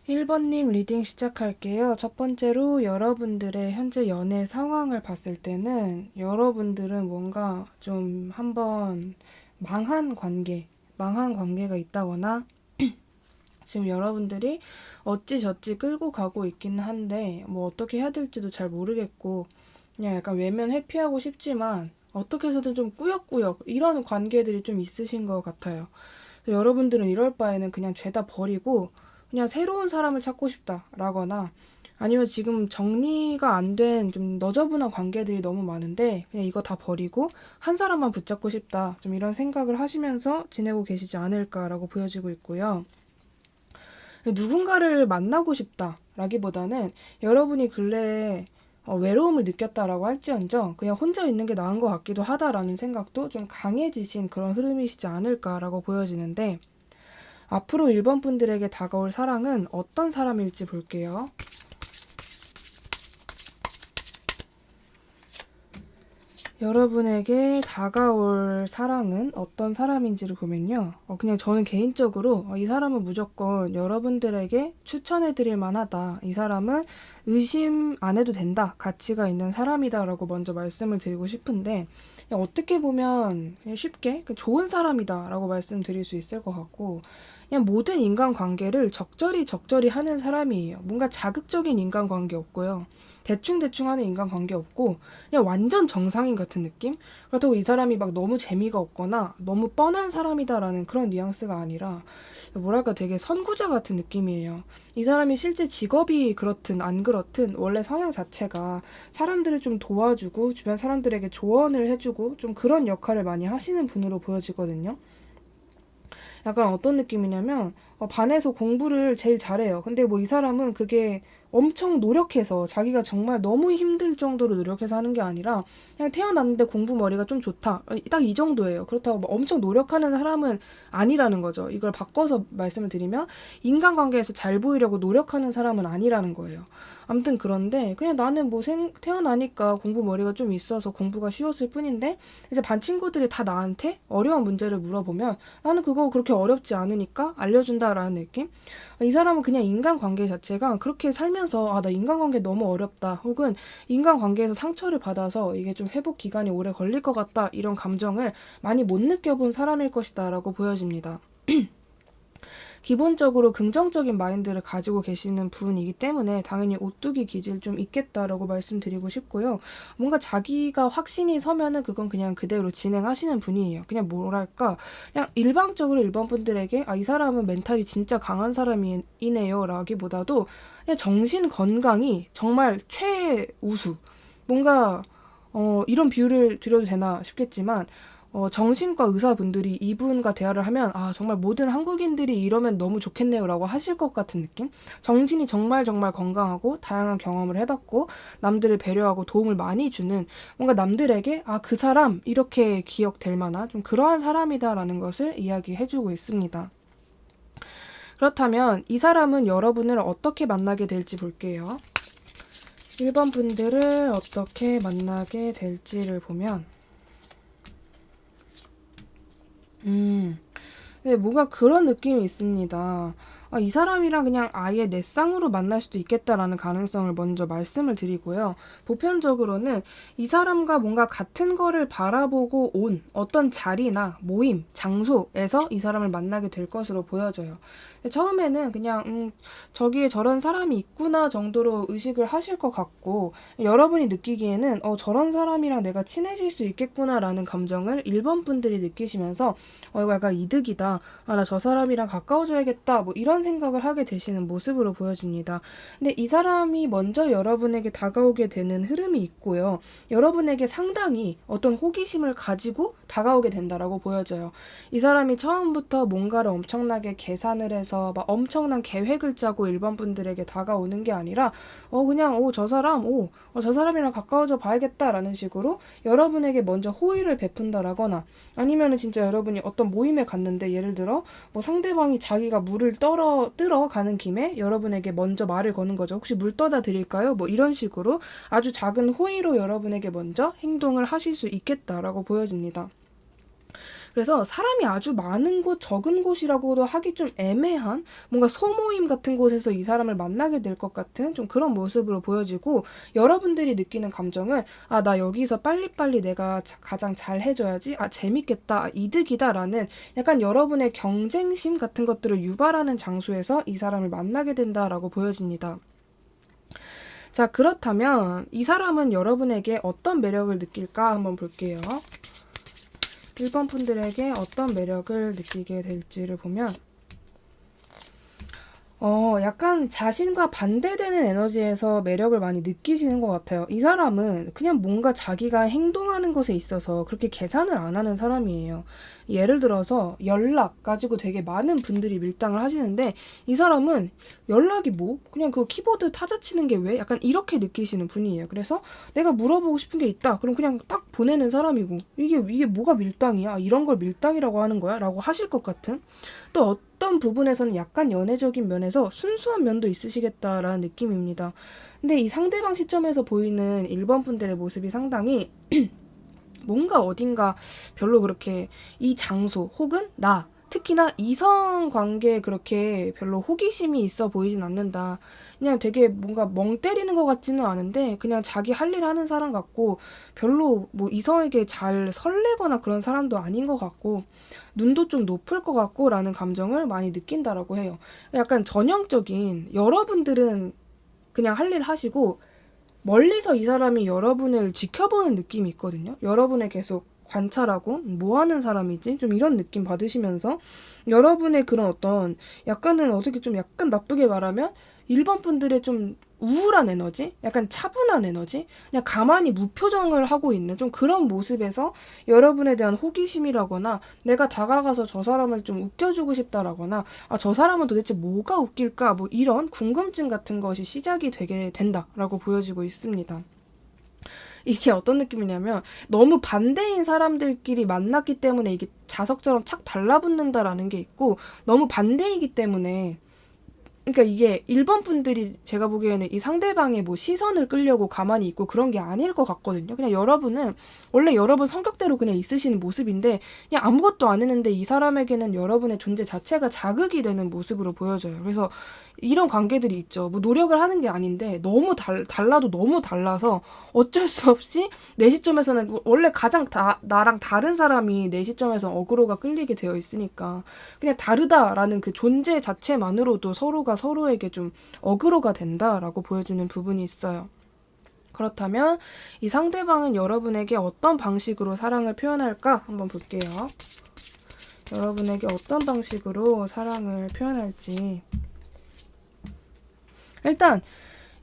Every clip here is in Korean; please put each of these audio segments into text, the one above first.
1번님 리딩 시작할게요. 첫 번째로 여러분들의 현재 연애 상황을 봤을 때는 여러분들은 뭔가 좀 한번 망한 관계가 있다거나 지금 여러분들이 어찌저찌 끌고 가고 있기는 한데 뭐 어떻게 해야 될지도 잘 모르겠고 그냥 약간 외면 회피하고 싶지만 어떻게 해서든 좀 꾸역꾸역 이런 관계들이 좀 있으신 것 같아요. 그래서 여러분들은 이럴 바에는 그냥 죄다 버리고 그냥 새로운 사람을 찾고 싶다라거나 아니면 지금 정리가 안 된 좀 너저분한 관계들이 너무 많은데 그냥 이거 다 버리고 한 사람만 붙잡고 싶다. 좀 이런 생각을 하시면서 지내고 계시지 않을까라고 보여지고 있고요. 누군가를 만나고 싶다라기보다는 여러분이 근래에 외로움을 느꼈다라고 할지언정 그냥 혼자 있는 게 나은 것 같기도 하다라는 생각도 좀 강해지신 그런 흐름이시지 않을까라고 보여지는데 앞으로 1번 분들에게 다가올 사랑은 어떤 사람일지 볼게요. 여러분에게 다가올 사랑은 어떤 사람인지를 보면요. 그냥 저는 개인적으로 이 사람은 무조건 여러분들에게 추천해드릴 만하다. 이 사람은 의심 안 해도 된다. 가치가 있는 사람이다라고 먼저 말씀을 드리고 싶은데 그냥 어떻게 보면 그냥 쉽게 좋은 사람이다라고 말씀드릴 수 있을 것 같고 그냥 모든 인간관계를 적절히 하는 사람이에요. 뭔가 자극적인 인간관계 없고요. 대충 하는 인간관계 없고 그냥 완전 정상인 같은 느낌? 그렇다고 이 사람이 막 너무 재미가 없거나 너무 뻔한 사람이다라는 그런 뉘앙스가 아니라 뭐랄까 되게 선구자 같은 느낌이에요. 이 사람이 실제 직업이 그렇든 안 그렇든 원래 성향 자체가 사람들을 좀 도와주고 주변 사람들에게 조언을 해주고 좀 그런 역할을 많이 하시는 분으로 보여지거든요. 약간 어떤 느낌이냐면 반에서 공부를 제일 잘해요. 근데 뭐 이 사람은 그게 엄청 노력해서 자기가 정말 너무 힘들 정도로 노력해서 하는 게 아니라 그냥 태어났는데 공부 머리가 좀 좋다. 딱 이 정도예요. 그렇다고 막 엄청 노력하는 사람은 아니라는 거죠. 이걸 바꿔서 말씀을 드리면 인간관계에서 잘 보이려고 노력하는 사람은 아니라는 거예요. 아무튼 그런데 그냥 나는 뭐 태어나니까 공부 머리가 좀 있어서 공부가 쉬웠을 뿐인데 이제 반 친구들이 다 나한테 어려운 문제를 물어보면 나는 그거 그렇게 어렵지 않으니까 알려준다라는 느낌? 이 사람은 그냥 인간관계 자체가 그렇게 살면서 나 인간관계 너무 어렵다 혹은 인간관계에서 상처를 받아서 이게 좀 회복 기간이 오래 걸릴 것 같다 이런 감정을 많이 못 느껴본 사람일 것이다 라고 보여집니다. 기본적으로 긍정적인 마인드를 가지고 계시는 분이기 때문에 당연히 오뚜기 기질 좀 있겠다라고 말씀드리고 싶고요. 뭔가 자기가 확신이 서면은 그건 그냥 그대로 진행하시는 분이에요. 그냥 뭐랄까 그냥 일방적으로 일반 분들에게 이 사람은 멘탈이 진짜 강한 사람이네요 라기보다도 그냥 정신 건강이 정말 최우수. 뭔가 이런 비유를 드려도 되나 싶겠지만 정신과 의사분들이 이분과 대화를 하면 정말 모든 한국인들이 이러면 너무 좋겠네요 라고 하실 것 같은 느낌? 정신이 정말 건강하고 다양한 경험을 해봤고 남들을 배려하고 도움을 많이 주는 뭔가 남들에게 그 사람 이렇게 기억될 만한 좀 그러한 사람이다라는 것을 이야기해주고 있습니다. 그렇다면 이 사람은 여러분을 어떻게 만나게 될지 볼게요. 1번 분들을 어떻게 만나게 될지를 보면 네, 뭔가 그런 느낌이 있습니다. 이 사람이랑 그냥 아예 내 쌍으로 만날 수도 있겠다라는 가능성을 먼저 말씀을 드리고요. 보편적으로는 이 사람과 뭔가 같은 거를 바라보고 온 어떤 자리나 모임, 장소에서 이 사람을 만나게 될 것으로 보여져요. 처음에는 그냥 저기에 저런 사람이 있구나 정도로 의식을 하실 것 같고 여러분이 느끼기에는 저런 사람이랑 내가 친해질 수 있겠구나라는 감정을 1번 분들이 느끼시면서 이거 약간 이득이다. 나 저 사람이랑 가까워져야겠다. 뭐 이런 생각을 하게 되시는 모습으로 보여집니다. 근데 이 사람이 먼저 여러분에게 다가오게 되는 흐름이 있고요. 여러분에게 상당히 어떤 호기심을 가지고 다가오게 된다라고 보여져요. 이 사람이 처음부터 뭔가를 엄청나게 계산을 해서 막 엄청난 계획을 짜고 일반 분들에게 다가오는 게 아니라 그냥 저 사람이랑 가까워져 봐야겠다라는 식으로 여러분에게 먼저 호의를 베푼다라거나 아니면은 진짜 여러분이 어떤 모임에 갔는데 예를 들어 뭐 상대방이 자기가 물을 뜨러 가는 김에 여러분에게 먼저 말을 거는 거죠. 혹시 물 떠다 드릴까요? 뭐 이런 식으로 아주 작은 호의로 여러분에게 먼저 행동을 하실 수 있겠다라고 보여집니다. 그래서 사람이 아주 많은 곳, 적은 곳이라고도 하기 좀 애매한 뭔가 소모임 같은 곳에서 이 사람을 만나게 될 것 같은 좀 그런 모습으로 보여지고, 여러분들이 느끼는 감정은 아, 나 여기서 빨리빨리 내가 가장 잘 해줘야지, 아, 재밌겠다, 아, 이득이다라는 약간 여러분의 경쟁심 같은 것들을 유발하는 장소에서 이 사람을 만나게 된다라고 보여집니다. 자, 그렇다면 이 사람은 여러분에게 어떤 매력을 느낄까 한번 볼게요. 1번 분들에게 어떤 매력을 느끼게 될지를 보면 약간 자신과 반대되는 에너지에서 매력을 많이 느끼시는 것 같아요. 이 사람은 그냥 뭔가 자기가 행동하는 것에 있어서 그렇게 계산을 안 하는 사람이에요. 예를 들어서 연락 가지고 되게 많은 분들이 밀당을 하시는데, 이 사람은 연락이 뭐? 그냥 그 키보드 타자 치는 게 왜? 약간 이렇게 느끼시는 분이에요. 그래서 내가 물어보고 싶은 게 있다, 그럼 그냥 딱 보내는 사람이고, 이게 뭐가 밀당이야? 이런 걸 밀당이라고 하는 거야? 라고 하실 것 같은, 또 어떤 부분에서는 약간 연애적인 면에서 순수한 면도 있으시겠다라는 느낌입니다. 근데 이 상대방 시점에서 보이는 1번 분들의 모습이 상당히 뭔가 어딘가 별로 그렇게 이 장소 혹은 나, 특히나 이성 관계에 그렇게 별로 호기심이 있어 보이진 않는다. 그냥 되게 뭔가 멍 때리는 것 같지는 않은데 그냥 자기 할 일 하는 사람 같고, 별로 뭐 이성에게 잘 설레거나 그런 사람도 아닌 것 같고, 눈도 좀 높을 것 같고 라는 감정을 많이 느낀다라고 해요. 약간 전형적인, 여러분들은 그냥 할 일 하시고 멀리서 이 사람이 여러분을 지켜보는 느낌이 있거든요. 여러분을 계속 관찰하고 뭐 하는 사람이지? 좀 이런 느낌 받으시면서 여러분의 그런 어떤, 약간은 어떻게 좀 약간 나쁘게 말하면 1번 분들의 좀 우울한 에너지? 약간 차분한 에너지? 그냥 가만히 무표정을 하고 있는 좀 그런 모습에서 여러분에 대한 호기심이라거나, 내가 다가가서 저 사람을 좀 웃겨주고 싶다라거나, 아, 저 사람은 도대체 뭐가 웃길까? 뭐 이런 궁금증 같은 것이 시작이 되게 된다라고 보여지고 있습니다. 이게 어떤 느낌이냐면, 너무 반대인 사람들끼리 만났기 때문에 이게 자석처럼 착 달라붙는다라는 게 있고, 너무 반대이기 때문에, 그러니까 이게 1번 분들이 제가 보기에는 이 상대방의 뭐 시선을 끌려고 가만히 있고 그런 게 아닐 것 같거든요. 그냥 여러분은 원래 여러분 성격대로 그냥 있으시는 모습인데, 그냥 아무것도 안 했는데 이 사람에게는 여러분의 존재 자체가 자극이 되는 모습으로 보여져요. 그래서 이런 관계들이 있죠. 뭐 노력을 하는 게 아닌데 너무 달라도 너무 달라서 어쩔 수 없이 내 시점에서는, 원래 가장 나랑 다른 사람이 내 시점에서 어그로가 끌리게 되어 있으니까 그냥 다르다라는 그 존재 자체만으로도 서로가 서로에게 좀 어그로가 된다라고 보여지는 부분이 있어요. 그렇다면 이 상대방은 여러분에게 어떤 방식으로 사랑을 표현할까 한번 볼게요. 여러분에게 어떤 방식으로 사랑을 표현할지. 일단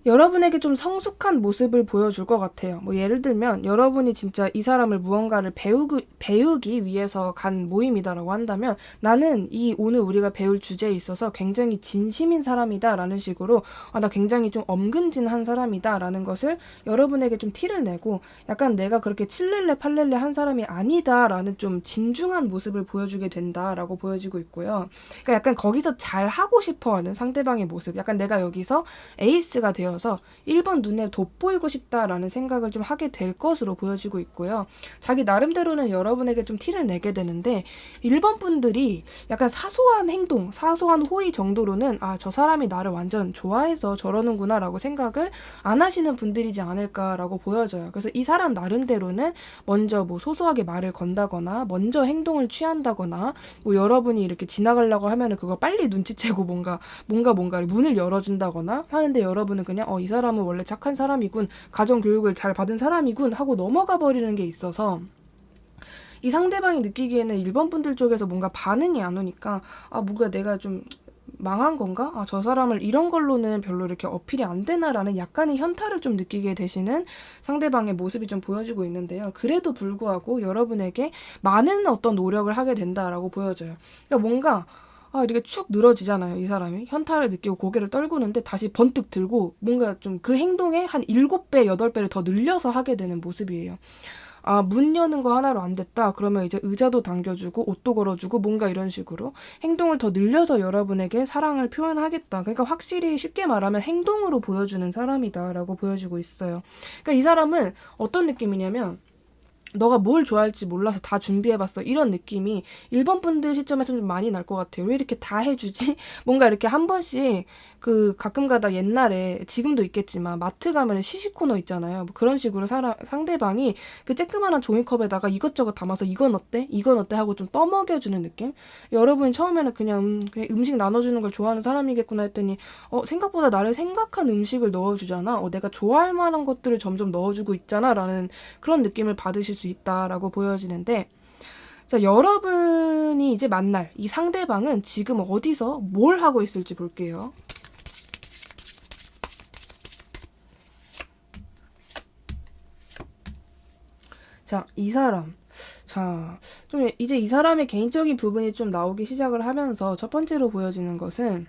여러분에게 좀 성숙한 모습을 보여줄 것 같아요. 뭐 예를 들면 여러분이 진짜 이 사람을 무언가를 배우기 위해서 간 모임이다라고 한다면, 나는 이 오늘 우리가 배울 주제에 있어서 굉장히 진심인 사람이다 라는 식으로, 아, 나 굉장히 좀 엄근진한 사람이다 라는 것을 여러분에게 좀 티를 내고, 약간 내가 그렇게 칠렐레 팔렐레 한 사람이 아니다 라는 좀 진중한 모습을 보여주게 된다라고 보여지고 있고요. 그러니까 약간 거기서 잘 하고 싶어 하는 상대방의 모습, 약간 내가 여기서 에이스가 되어서 1번 눈에 돋보이고 싶다라는 생각을 좀 하게 될 것으로 보여지고 있고요. 자기 나름대로는 여러분에게 좀 티를 내게 되는데, 1번 분들이 약간 사소한 행동, 사소한 호의 정도로는 아, 저 사람이 나를 완전 좋아해서 저러는구나 라고 생각을 안 하시는 분들이지 않을까라고 보여져요. 그래서 이 사람 나름대로는 먼저 뭐 소소하게 말을 건다거나 먼저 행동을 취한다거나, 뭐 여러분이 이렇게 지나가려고 하면은 그거 빨리 눈치채고 뭔가 문을 열어준다거나 하는데, 여러분은 그냥 이 사람은 원래 착한 사람이군, 가정교육을 잘 받은 사람이군 하고 넘어가 버리는 게 있어서, 이 상대방이 느끼기에는 1번 분들 쪽에서 뭔가 반응이 안 오니까, 아, 뭔가 내가 좀 망한 건가? 아, 저 사람을 이런 걸로는 별로 이렇게 어필이 안 되나라는 약간의 현타를 좀 느끼게 되시는 상대방의 모습이 좀 보여지고 있는데요. 그래도 불구하고 여러분에게 많은 어떤 노력을 하게 된다라고 보여져요. 그러니까 뭔가 이렇게 축 늘어지잖아요. 이 사람이 현타를 느끼고 고개를 떨구는데 다시 번뜩 들고 뭔가 좀 그 행동에 한 7배, 8배를 더 늘려서 하게 되는 모습이에요. 아, 문 여는 거 하나로 안 됐다, 그러면 이제 의자도 당겨주고 옷도 걸어주고 뭔가 이런 식으로 행동을 더 늘려서 여러분에게 사랑을 표현하겠다. 그러니까 확실히 쉽게 말하면 행동으로 보여주는 사람이다라고 보여지고 있어요. 그러니까 이 사람은 어떤 느낌이냐면, 너가 뭘 좋아할지 몰라서 다 준비해봤어. 이런 느낌이 1번 분들 시점에서 좀 많이 날 것 같아요. 왜 이렇게 다 해주지? 뭔가 이렇게 한 번씩 그 가끔 가다 옛날에 지금도 있겠지만 마트 가면 시식 코너 있잖아요. 뭐 그런 식으로 상대방이 그 쬐끄만한 종이컵에다가 이것저것 담아서 이건 어때? 이건 어때? 하고 좀 떠먹여주는 느낌? 여러분이 처음에는 그냥 음식 나눠주는 걸 좋아하는 사람이겠구나 했더니 생각보다 나를 생각한 음식을 넣어주잖아. 내가 좋아할 만한 것들을 점점 넣어주고 있잖아. 라는 그런 느낌을 받으실 수 있다라고 보여지는데 자, 여러분이 이제 만날 이 상대방은 지금 어디서 뭘 하고 있을지 볼게요. 자, 이 사람. 자, 좀 이제 이 사람의 개인적인 부분이 좀 나오기 시작을 하면서 첫 번째로 보여지는 것은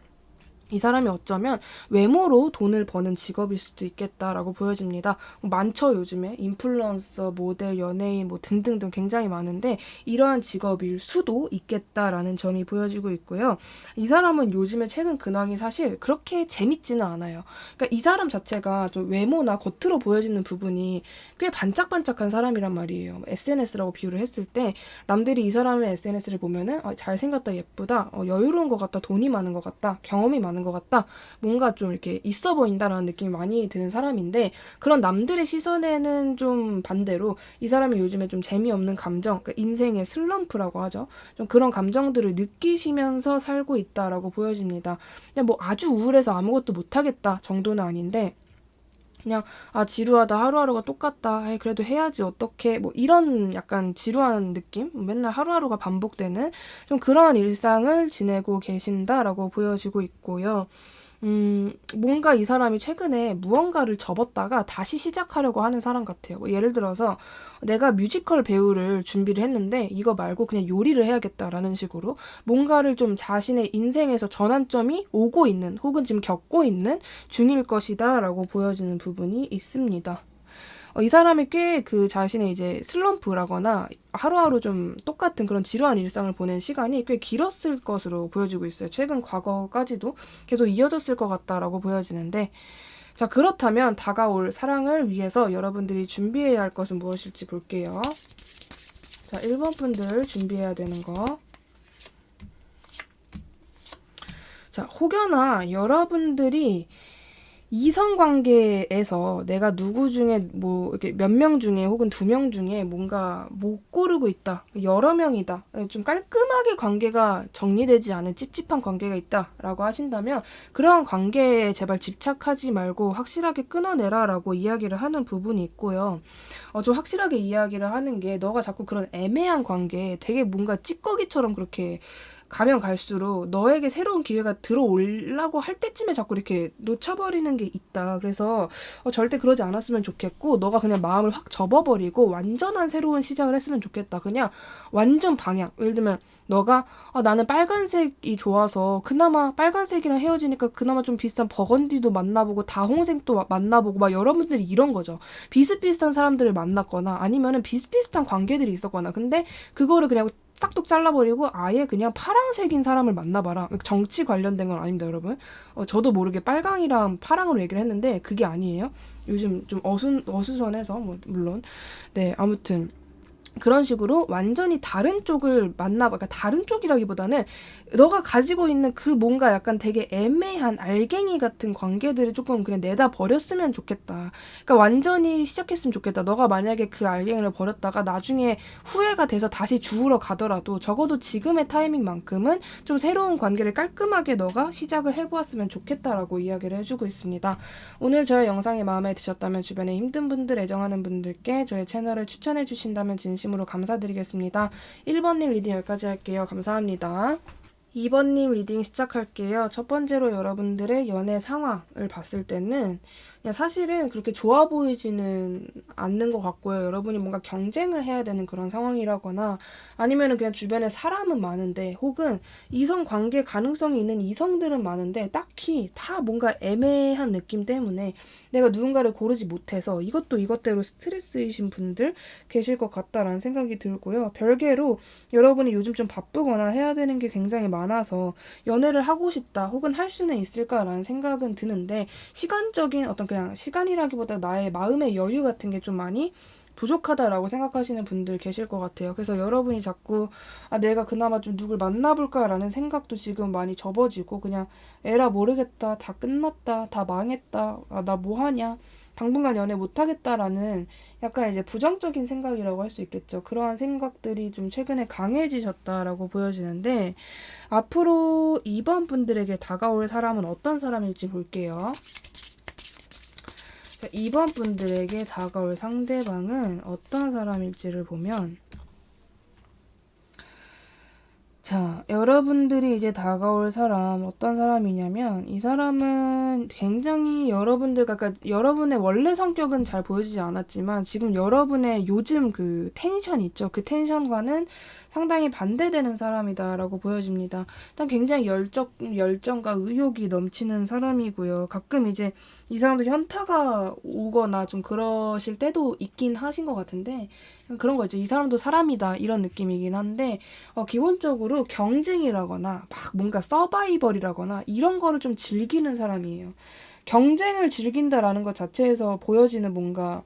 이 사람이 어쩌면 외모로 돈을 버는 직업일 수도 있겠다라고 보여집니다. 많죠, 요즘에. 인플루언서, 모델, 연예인 뭐 등등등 굉장히 많은데 이러한 직업일 수도 있겠다라는 점이 보여지고 있고요. 이 사람은 요즘에 최근 근황이 사실 그렇게 재밌지는 않아요. 그러니까 이 사람 자체가 좀 외모나 겉으로 보여지는 부분이 꽤 반짝반짝한 사람이란 말이에요. SNS라고 비유를 했을 때 남들이 이 사람의 SNS를 보면은 잘생겼다, 예쁘다, 여유로운 것 같다, 돈이 많은 것 같다, 경험이 많은 것 같다, 뭔가 좀 이렇게 있어 보인다라는 느낌이 많이 드는 사람인데 그런 남들의 시선에는 좀 반대로 이 사람이 요즘에 좀 재미없는 감정, 그러니까 인생의 슬럼프라고 하죠. 좀 그런 감정들을 느끼시면서 살고 있다라고 보여집니다. 그냥 뭐 아주 우울해서 아무것도 못하겠다 정도는 아닌데 그냥 지루하다, 하루하루가 똑같다, 그래도 해야지 어떡해, 뭐 이런 약간 지루한 느낌, 맨날 하루하루가 반복되는 좀 그러한 일상을 지내고 계신다라고 보여지고 있고요. 뭔가 이 사람이 최근에 무언가를 접었다가 다시 시작하려고 하는 사람 같아요. 뭐 예를 들어서 내가 뮤지컬 배우를 준비를 했는데 이거 말고 그냥 요리를 해야겠다라는 식으로 뭔가를 좀 자신의 인생에서 전환점이 오고 있는 혹은 지금 겪고 있는 중일 것이다 라고 보여지는 부분이 있습니다. 이 사람이 꽤 그 자신의 이제 슬럼프라거나 하루하루 좀 똑같은 그런 지루한 일상을 보낸 시간이 꽤 길었을 것으로 보여지고 있어요. 최근 과거까지도 계속 이어졌을 것 같다라고 보여지는데 자, 그렇다면 다가올 사랑을 위해서 여러분들이 준비해야 할 것은 무엇일지 볼게요. 자, 1번 분들 준비해야 되는 거. 자, 혹여나 여러분들이 이성 관계에서 내가 누구 중에 뭐 이렇게 몇 명 중에 혹은 2명 중에 뭔가 못 고르고 있다. 여러 명이다. 좀 깔끔하게 관계가 정리되지 않은 찝찝한 관계가 있다라고 하신다면 그러한 관계에 제발 집착하지 말고 확실하게 끊어내라라고 이야기를 하는 부분이 있고요. 좀 확실하게 이야기를 하는 게 너가 자꾸 그런 애매한 관계에 되게 뭔가 찌꺼기처럼 그렇게 가면 갈수록 너에게 새로운 기회가 들어오려고 할 때쯤에 자꾸 이렇게 놓쳐버리는 게 있다. 그래서 절대 그러지 않았으면 좋겠고 너가 그냥 마음을 확 접어버리고 완전한 새로운 시작을 했으면 좋겠다. 그냥 완전 방향. 예를 들면 너가 나는 빨간색이 좋아서 그나마 빨간색이랑 헤어지니까 그나마 좀 비슷한 버건디도 만나보고 다홍색도 만나보고 막 여러분들이 이런 거죠. 비슷비슷한 사람들을 만났거나 아니면은 비슷비슷한 관계들이 있었거나 근데 그거를 그냥 싹둑 잘라버리고 아예 그냥 파랑색인 사람을 만나봐라. 정치 관련된 건 아닙니다, 여러분. 저도 모르게 빨강이랑 파랑으로 얘기를 했는데 그게 아니에요. 요즘 좀 어수선해서 뭐 물론 네 아무튼 그런 식으로 완전히 다른 쪽을 만나봐. 그러니까 다른 쪽이라기보다는 너가 가지고 있는 그 뭔가 약간 되게 애매한 알갱이 같은 관계들을 조금 그냥 내다 버렸으면 좋겠다. 그러니까 완전히 시작했으면 좋겠다. 너가 만약에 그 알갱이를 버렸다가 나중에 후회가 돼서 다시 주우러 가더라도 적어도 지금의 타이밍만큼은 좀 새로운 관계를 깔끔하게 너가 시작을 해보았으면 좋겠다라고 이야기를 해주고 있습니다. 오늘 저의 영상이 마음에 드셨다면 주변에 힘든 분들, 애정하는 분들께 저의 채널을 추천해 주신다면 진심으로 감사드리겠습니다. 1번님 리딩 여기까지 할게요. 감사합니다. 2번님 리딩 시작할게요. 첫 번째로 여러분들의 연애 상황을 봤을 때는 그냥 사실은 그렇게 좋아 보이지는 않는 것 같고요. 여러분이 뭔가 경쟁을 해야 되는 그런 상황이라거나 아니면은 그냥 주변에 사람은 많은데 혹은 이성 관계 가능성이 있는 이성들은 많은데 딱히 다 뭔가 애매한 느낌 때문에 내가 누군가를 고르지 못해서 이것도 이것대로 스트레스이신 분들 계실 것 같다라는 생각이 들고요. 별개로 여러분이 요즘 좀 바쁘거나 해야 되는 게 굉장히 많아서 연애를 하고 싶다 혹은 할 수는 있을까라는 생각은 드는데 시간적인 어떤 그냥 시간이라기보다 나의 마음의 여유 같은 게 좀 많이 부족하다라고 생각하시는 분들 계실 것 같아요. 그래서 여러분이 자꾸 내가 그나마 좀 누굴 만나볼까라는 생각도 지금 많이 접어지고 그냥 에라 모르겠다, 다 끝났다, 다 망했다, 나 뭐하냐, 당분간 연애 못하겠다라는 약간 이제 부정적인 생각이라고 할 수 있겠죠. 그러한 생각들이 좀 최근에 강해지셨다라고 보여지는데 앞으로 2번 분들에게 다가올 사람은 어떤 사람일지 볼게요. 2번 분들에게 다가올 상대방은 어떤 사람일지를 보면 자, 여러분들이 이제 다가올 사람 어떤 사람이냐면 이 사람은 굉장히 여러분들과 그러니까 여러분의 원래 성격은 잘 보여지지 않았지만 지금 여러분의 요즘 그 텐션 있죠. 그 텐션과는 상당히 반대되는 사람이다라고 보여집니다. 일단 굉장히 열정과 의욕이 넘치는 사람이고요. 가끔 이제 이 사람도 현타가 오거나 좀 그러실 때도 있긴 하신 것 같은데 그런 거 있죠. 이 사람도 사람이다 이런 느낌이긴 한데 기본적으로 경쟁이라거나 막 뭔가 서바이벌이라거나 이런 거를 좀 즐기는 사람이에요. 경쟁을 즐긴다라는 것 자체에서 보여지는 뭔가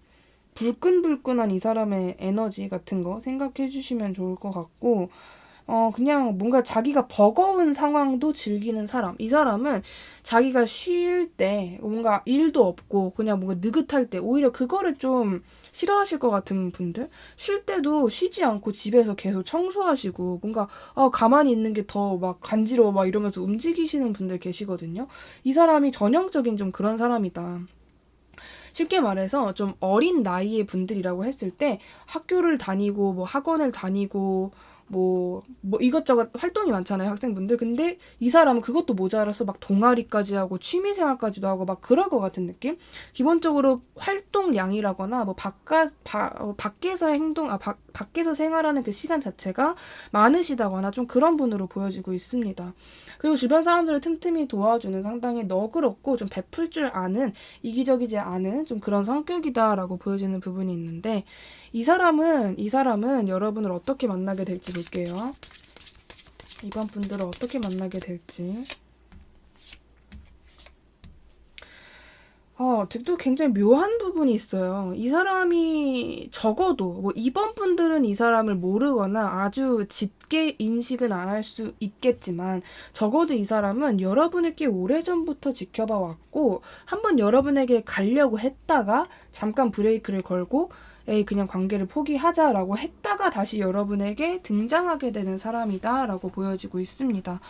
불끈불끈한 이 사람의 에너지 같은 거 생각해 주시면 좋을 것 같고 그냥 뭔가 자기가 버거운 상황도 즐기는 사람. 이 사람은 자기가 쉴 때 뭔가 일도 없고 그냥 뭔가 느긋할 때 오히려 그거를 좀 싫어하실 것 같은 분들? 쉴 때도 쉬지 않고 집에서 계속 청소하시고 뭔가 가만히 있는 게 더 막 간지러워 막 이러면서 움직이시는 분들 계시거든요. 이 사람이 전형적인 좀 그런 사람이다. 쉽게 말해서 좀 어린 나이의 분들이라고 했을 때 학교를 다니고 뭐 학원을 다니고 뭐 이것저것 활동이 많잖아요, 학생분들. 근데 이 사람은 그것도 모자라서 막 동아리까지 하고 취미생활까지도 하고 막 그럴 것 같은 느낌? 기본적으로 활동량이라거나 뭐 밖에서 밖에서 생활하는 그 시간 자체가 많으시다거나 좀 그런 분으로 보여지고 있습니다. 그리고 주변 사람들을 틈틈이 도와주는 상당히 너그럽고 좀 베풀 줄 아는 이기적이지 않은 좀 그런 성격이다라고 보여지는 부분이 있는데 이 사람은 여러분을 어떻게 만나게 될지 볼게요. 이번 분들을 어떻게 만나게 될지. 또 굉장히 묘한 부분이 있어요. 이 사람이 적어도 뭐 이번 분들은 이 사람을 모르거나 아주 짙게 인식은 안 할 수 있겠지만 적어도 이 사람은 여러분을 꽤 오래전부터 지켜봐 왔고 한번 여러분에게 가려고 했다가 잠깐 브레이크를 걸고 에이 그냥 관계를 포기하자라고 했다가 다시 여러분에게 등장하게 되는 사람이다라고 보여지고 있습니다.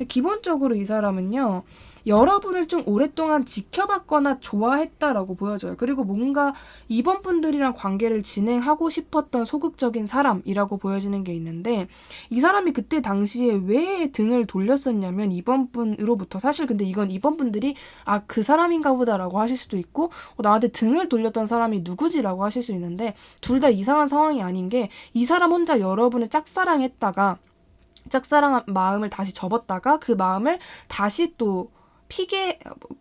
기본적으로 이 사람은요. 여러분을 좀 오랫동안 지켜봤거나 좋아했다라고 보여져요. 그리고 뭔가 이번 분들이랑 관계를 진행하고 싶었던 소극적인 사람이라고 보여지는 게 있는데 이 사람이 그때 당시에 왜 등을 돌렸었냐면 이번 분으로부터 사실 근데 이건 이번 분들이 그 사람인가 보다라고 하실 수도 있고 나한테 등을 돌렸던 사람이 누구지라고 하실 수 있는데 둘 다 이상한 상황이 아닌 게 이 사람 혼자 여러분을 짝사랑했다가 짝사랑한 마음을 다시 접었다가 그 마음을 다시 또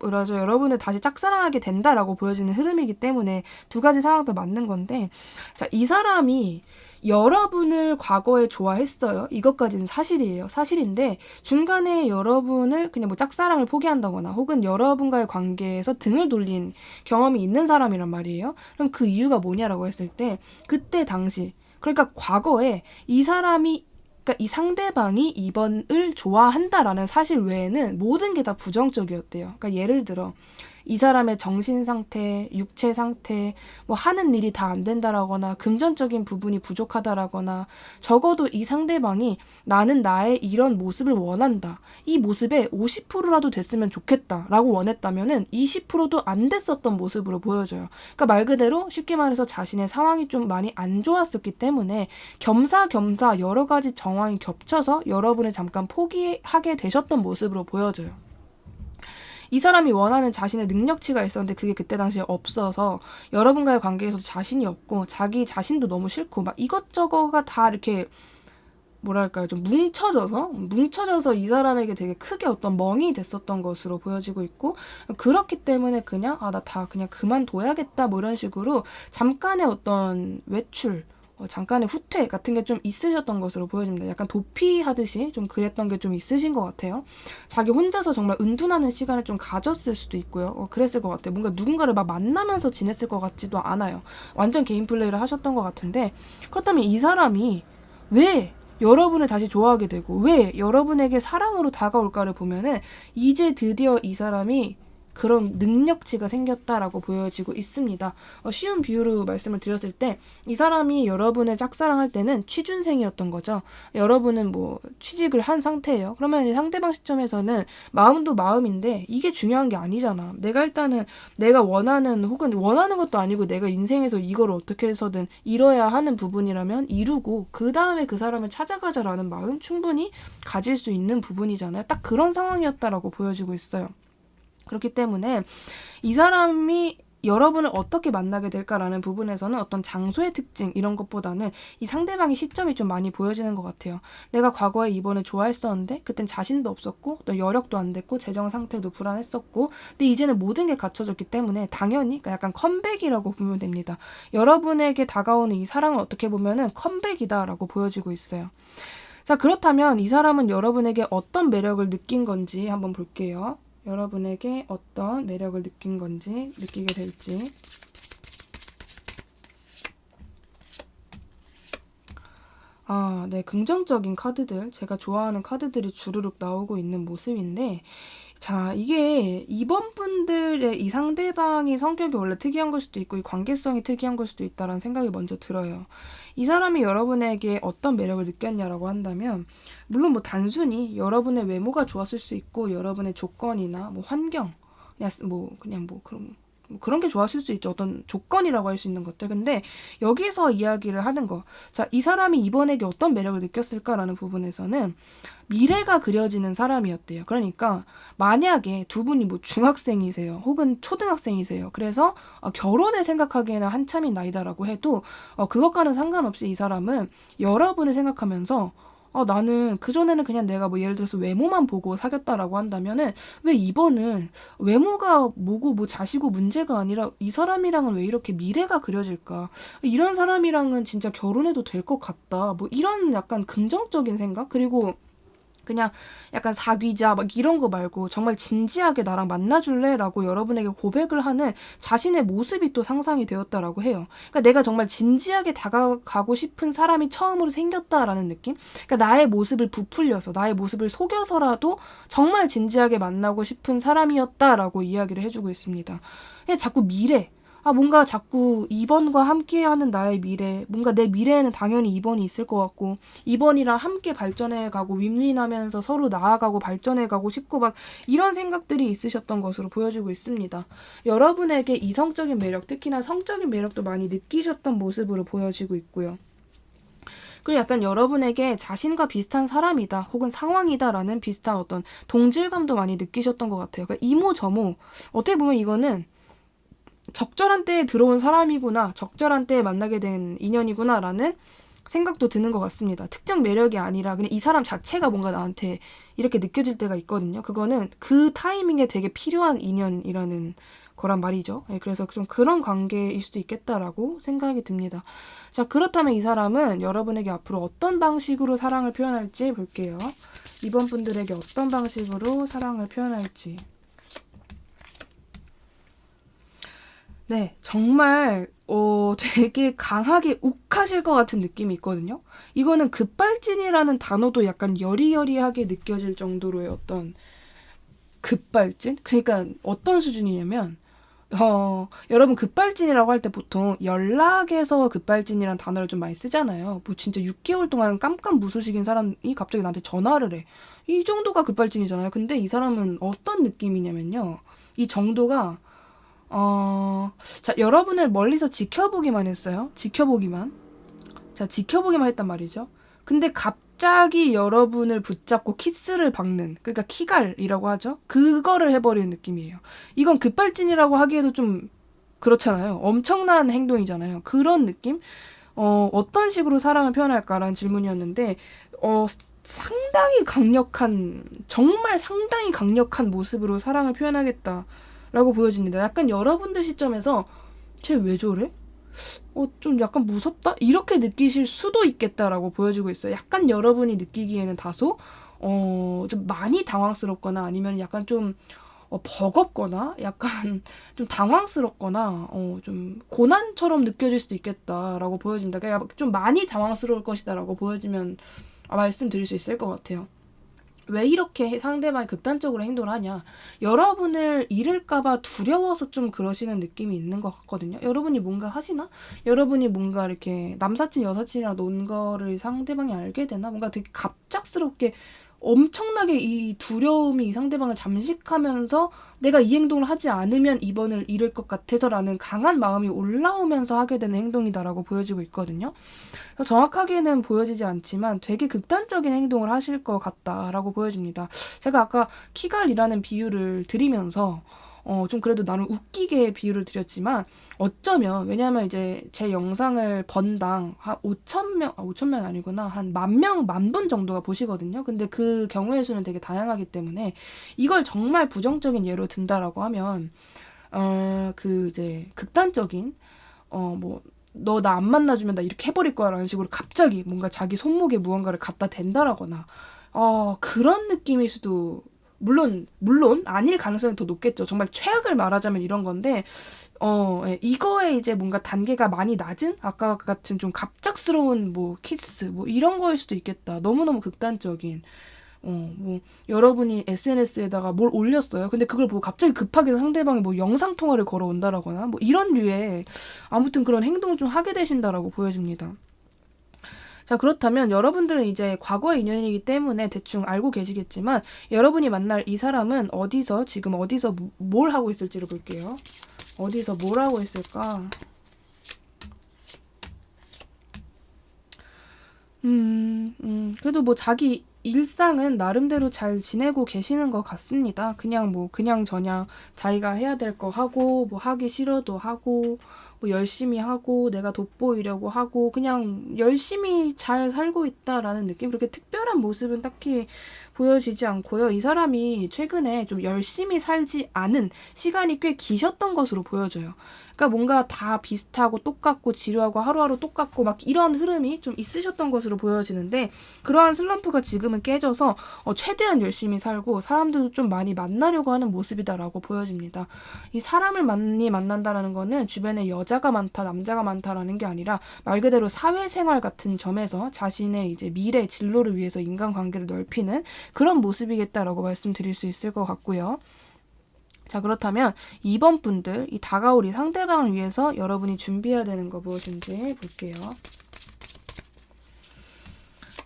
여러분을 다시 짝사랑하게 된다라고 보여지는 흐름이기 때문에 두 가지 상황도 맞는 건데 자, 이 사람이 여러분을 과거에 좋아했어요. 이것까지는 사실이에요. 사실인데 중간에 여러분을 그냥 뭐 짝사랑을 포기한다거나 혹은 여러분과의 관계에서 등을 돌린 경험이 있는 사람이란 말이에요. 그럼 그 이유가 뭐냐라고 했을 때 그때 당시 그러니까 과거에 이 사람이 그러니까 이 상대방이 2번을 좋아한다라는 사실 외에는 모든 게 다 부정적이었대요. 그러니까 예를 들어 이 사람의 정신 상태, 육체 상태, 뭐 하는 일이 다 안 된다라거나 금전적인 부분이 부족하다라거나 적어도 이 상대방이 나는 나의 이런 모습을 원한다. 이 모습에 50%라도 됐으면 좋겠다라고 원했다면은 20%도 안 됐었던 모습으로 보여져요. 그러니까 말 그대로 쉽게 말해서 자신의 상황이 좀 많이 안 좋았었기 때문에 겸사겸사 여러 가지 정황이 겹쳐서 여러분을 잠깐 포기하게 되셨던 모습으로 보여져요. 이 사람이 원하는 자신의 능력치가 있었는데 그게 그때 당시에 없어서 여러분과의 관계에서도 자신이 없고 자기 자신도 너무 싫고 막 이것저것가 다 이렇게 뭐랄까요 좀 뭉쳐져서 이 사람에게 되게 크게 어떤 멍이 됐었던 것으로 보여지고 있고 그렇기 때문에 그냥 나 다 그냥 그만둬야겠다 뭐 이런 식으로 잠깐의 어떤 외출 잠깐의 후퇴 같은 게 좀 있으셨던 것으로 보여집니다. 약간 도피하듯이 좀 그랬던 게 좀 있으신 것 같아요. 자기 혼자서 정말 은둔하는 시간을 좀 가졌을 수도 있고요. 그랬을 것 같아요. 뭔가 누군가를 막 만나면서 지냈을 것 같지도 않아요. 완전 개인 플레이를 하셨던 것 같은데, 그렇다면 이 사람이 왜 여러분을 다시 좋아하게 되고 왜 여러분에게 사랑으로 다가올까를 보면은 이제 드디어 이 사람이 그런 능력치가 생겼다라고 보여지고 있습니다. 쉬운 비유로 말씀을 드렸을 때 이 사람이 여러분의 짝사랑할 때는 취준생이었던 거죠. 여러분은 뭐 취직을 한 상태예요. 그러면 상대방 시점에서는 마음도 마음인데 이게 중요한 게 아니잖아. 내가 일단은 내가 원하는 혹은 원하는 것도 아니고 내가 인생에서 이걸 어떻게 해서든 이뤄야 하는 부분이라면 이루고 그 다음에 그 사람을 찾아가자라는 마음 충분히 가질 수 있는 부분이잖아요. 딱 그런 상황이었다라고 보여지고 있어요. 그렇기 때문에 이 사람이 여러분을 어떻게 만나게 될까라는 부분에서는 어떤 장소의 특징 이런 것보다는 이 상대방의 시점이 좀 많이 보여지는 것 같아요. 내가 과거에 이번에 좋아했었는데 그땐 자신도 없었고 또 여력도 안 됐고 재정 상태도 불안했었고 근데 이제는 모든 게 갖춰졌기 때문에 당연히 약간 컴백이라고 보면 됩니다. 여러분에게 다가오는 이 사랑은 어떻게 보면은 컴백이다라고 보여지고 있어요. 자, 그렇다면 이 사람은 여러분에게 어떤 매력을 느낀 건지 한번 볼게요. 여러분에게 어떤 매력을 느낀 건지, 느끼게 될지. 네, 긍정적인 카드들, 제가 좋아하는 카드들이 주르륵 나오고 있는 모습인데, 자, 이게 이번 분들의 이 상대방이 성격이 원래 특이한 걸 수도 있고 이 관계성이 특이한 걸 수도 있다라는 생각이 먼저 들어요. 이 사람이 여러분에게 어떤 매력을 느꼈냐라고 한다면 물론 뭐 단순히 여러분의 외모가 좋았을 수 있고 여러분의 조건이나 뭐 환경 그냥 뭐 그런 게 좋았을 수 있죠. 어떤 조건이라고 할 수 있는 것들. 근데 여기서 이야기를 하는 거. 자, 이 사람이 이번에게 어떤 매력을 느꼈을까라는 부분에서는 미래가 그려지는 사람이었대요. 그러니까 만약에 두 분이 뭐 중학생이세요. 혹은 초등학생이세요. 그래서 결혼을 생각하기에는 한참인 나이다라고 해도 그것과는 상관없이 이 사람은 여러분을 생각하면서 나는 그전에는 그냥 내가 뭐 예를 들어서 외모만 보고 사귀었다라고 한다면은 왜 이번은 외모가 뭐고 뭐 자시고 문제가 아니라 이 사람이랑은 왜 이렇게 미래가 그려질까? 이런 사람이랑은 진짜 결혼해도 될 것 같다. 뭐 이런 약간 긍정적인 생각? 그리고 그냥 약간 사귀자 막 이런 거 말고 정말 진지하게 나랑 만나줄래? 라고 여러분에게 고백을 하는 자신의 모습이 또 상상이 되었다라고 해요. 그러니까 내가 정말 진지하게 다가가고 싶은 사람이 처음으로 생겼다라는 느낌? 그러니까 나의 모습을 부풀려서 나의 모습을 속여서라도 정말 진지하게 만나고 싶은 사람이었다라고 이야기를 해주고 있습니다. 그냥 자꾸 미래 뭔가 자꾸 2번과 함께하는 나의 미래, 뭔가 내 미래에는 당연히 2번이 있을 것 같고 2번이랑 함께 발전해가고 윈윈하면서 서로 나아가고 발전해가고 싶고 막 이런 생각들이 있으셨던 것으로 보여지고 있습니다. 여러분에게 이성적인 매력, 특히나 성적인 매력도 많이 느끼셨던 모습으로 보여지고 있고요. 그리고 약간 여러분에게 자신과 비슷한 사람이다 혹은 상황이다라는 비슷한 어떤 동질감도 많이 느끼셨던 것 같아요. 그러니까 이모저모 어떻게 보면 이거는 적절한 때에 들어온 사람이구나, 적절한 때에 만나게 된 인연이구나라는 생각도 드는 것 같습니다. 특정 매력이 아니라 그냥 이 사람 자체가 뭔가 나한테 이렇게 느껴질 때가 있거든요. 그거는 그 타이밍에 되게 필요한 인연이라는 거란 말이죠. 그래서 좀 그런 관계일 수도 있겠다라고 생각이 듭니다. 자, 그렇다면 이 사람은 여러분에게 앞으로 어떤 방식으로 사랑을 표현할지 볼게요. 이번 분들에게 어떤 방식으로 사랑을 표현할지. 네, 정말 되게 강하게 욱하실 것 같은 느낌이 있거든요. 이거는 급발진이라는 단어도 약간 여리여리하게 느껴질 정도로의 어떤 급발진? 그러니까 어떤 수준이냐면 여러분 급발진이라고 할 때 보통 연락에서 급발진이라는 단어를 좀 많이 쓰잖아요. 뭐 진짜 6개월 동안 깜깜무소식인 사람이 갑자기 나한테 전화를 해. 이 정도가 급발진이잖아요. 근데 이 사람은 어떤 느낌이냐면요. 이 정도가 자, 여러분을 멀리서 지켜보기만 했어요. 지켜보기만. 자, 지켜보기만 했단 말이죠. 근데 갑자기 여러분을 붙잡고 키스를 박는, 그러니까 키갈이라고 하죠. 그거를 해버리는 느낌이에요. 이건 급발진이라고 하기에도 좀 그렇잖아요. 엄청난 행동이잖아요. 그런 느낌? 어떤 식으로 사랑을 표현할까라는 질문이었는데, 상당히 강력한, 정말 상당히 강력한 모습으로 사랑을 표현하겠다. 라고 보여집니다. 약간 여러분들 시점에서 쟤 왜 저래? 좀 약간 무섭다? 이렇게 느끼실 수도 있겠다라고 보여주고 있어요. 약간 여러분이 느끼기에는 다소 좀 많이 당황스럽거나 아니면 약간 좀 버겁거나 약간 좀 당황스럽거나 좀 고난처럼 느껴질 수도 있겠다라고 보여진다. 그러니까 좀 많이 당황스러울 것이다라고 보여지면 말씀드릴 수 있을 것 같아요. 왜 이렇게 상대방이 극단적으로 행동을 하냐? 여러분을 잃을까봐 두려워서 좀 그러시는 느낌이 있는 것 같거든요. 여러분이 뭔가 하시나? 여러분이 뭔가 이렇게 남사친, 여사친이랑 논 거를 상대방이 알게 되나? 뭔가 되게 갑작스럽게 엄청나게 이 두려움이 이 상대방을 잠식하면서 내가 이 행동을 하지 않으면 이번을 잃을 것 같아서라는 강한 마음이 올라오면서 하게 되는 행동이다라고 보여지고 있거든요. 정확하게는 보여지지 않지만 되게 극단적인 행동을 하실 것 같다라고 보여집니다. 제가 아까 키갈이라는 비유를 드리면서 좀 그래도 나는 웃기게 비유를 드렸지만 어쩌면 왜냐하면 이제 제 영상을 번당 한 5천 명, 5천 명 아니구나. 한 10,000명, 10,000분 정도가 보시거든요. 근데 그 경우의 수는 되게 다양하기 때문에 이걸 정말 부정적인 예로 든다라고 하면 그 이제 극단적인 뭐 너 나 안 만나주면 나 이렇게 해버릴 거야 라는 식으로 갑자기 뭔가 자기 손목에 무언가를 갖다 댄다라거나 그런 느낌일 수도 물론 아닐 가능성이 더 높겠죠. 정말 최악을 말하자면 이런 건데 예, 이거에 이제 뭔가 단계가 많이 낮은 아까 같은 좀 갑작스러운 뭐 키스 뭐 이런 거일 수도 있겠다. 너무너무 극단적인 뭐 여러분이 SNS에다가 뭘 올렸어요. 근데 그걸 보고 갑자기 급하게 상대방이 뭐 영상 통화를 걸어온다라거나 뭐 이런 류의 아무튼 그런 행동을 좀 하게 되신다라고 보여집니다. 자, 그렇다면 여러분들은 이제 과거의 인연이기 때문에 대충 알고 계시겠지만 여러분이 만날 이 사람은 지금 어디서 뭘 하고 있을지를 볼게요. 어디서 뭘 하고 있을까? 그래도 뭐 자기 일상은 나름대로 잘 지내고 계시는 것 같습니다. 그냥 저냥 자기가 해야 될 거 하고, 뭐 하기 싫어도 하고, 뭐 열심히 하고, 내가 돋보이려고 하고, 그냥 열심히 잘 살고 있다라는 느낌? 그렇게 특별한 모습은 딱히 보여지지 않고요. 이 사람이 최근에 좀 열심히 살지 않은 시간이 꽤 기셨던 것으로 보여져요. 그러니까 뭔가 다 비슷하고 똑같고 지루하고 하루하루 똑같고 막 이런 흐름이 좀 있으셨던 것으로 보여지는데 그러한 슬럼프가 지금은 깨져서 최대한 열심히 살고 사람들도 좀 많이 만나려고 하는 모습이다라고 보여집니다. 이 사람을 많이 만난다라는 거는 주변에 여자가 많다, 남자가 많다라는 게 아니라 말 그대로 사회생활 같은 점에서 자신의 이제 미래 진로를 위해서 인간관계를 넓히는 그런 모습이겠다라고 말씀드릴 수 있을 것 같고요. 자, 그렇다면 2번 분들, 이 다가올 이 상대방을 위해서 여러분이 준비해야 되는 거 무엇인지 볼게요.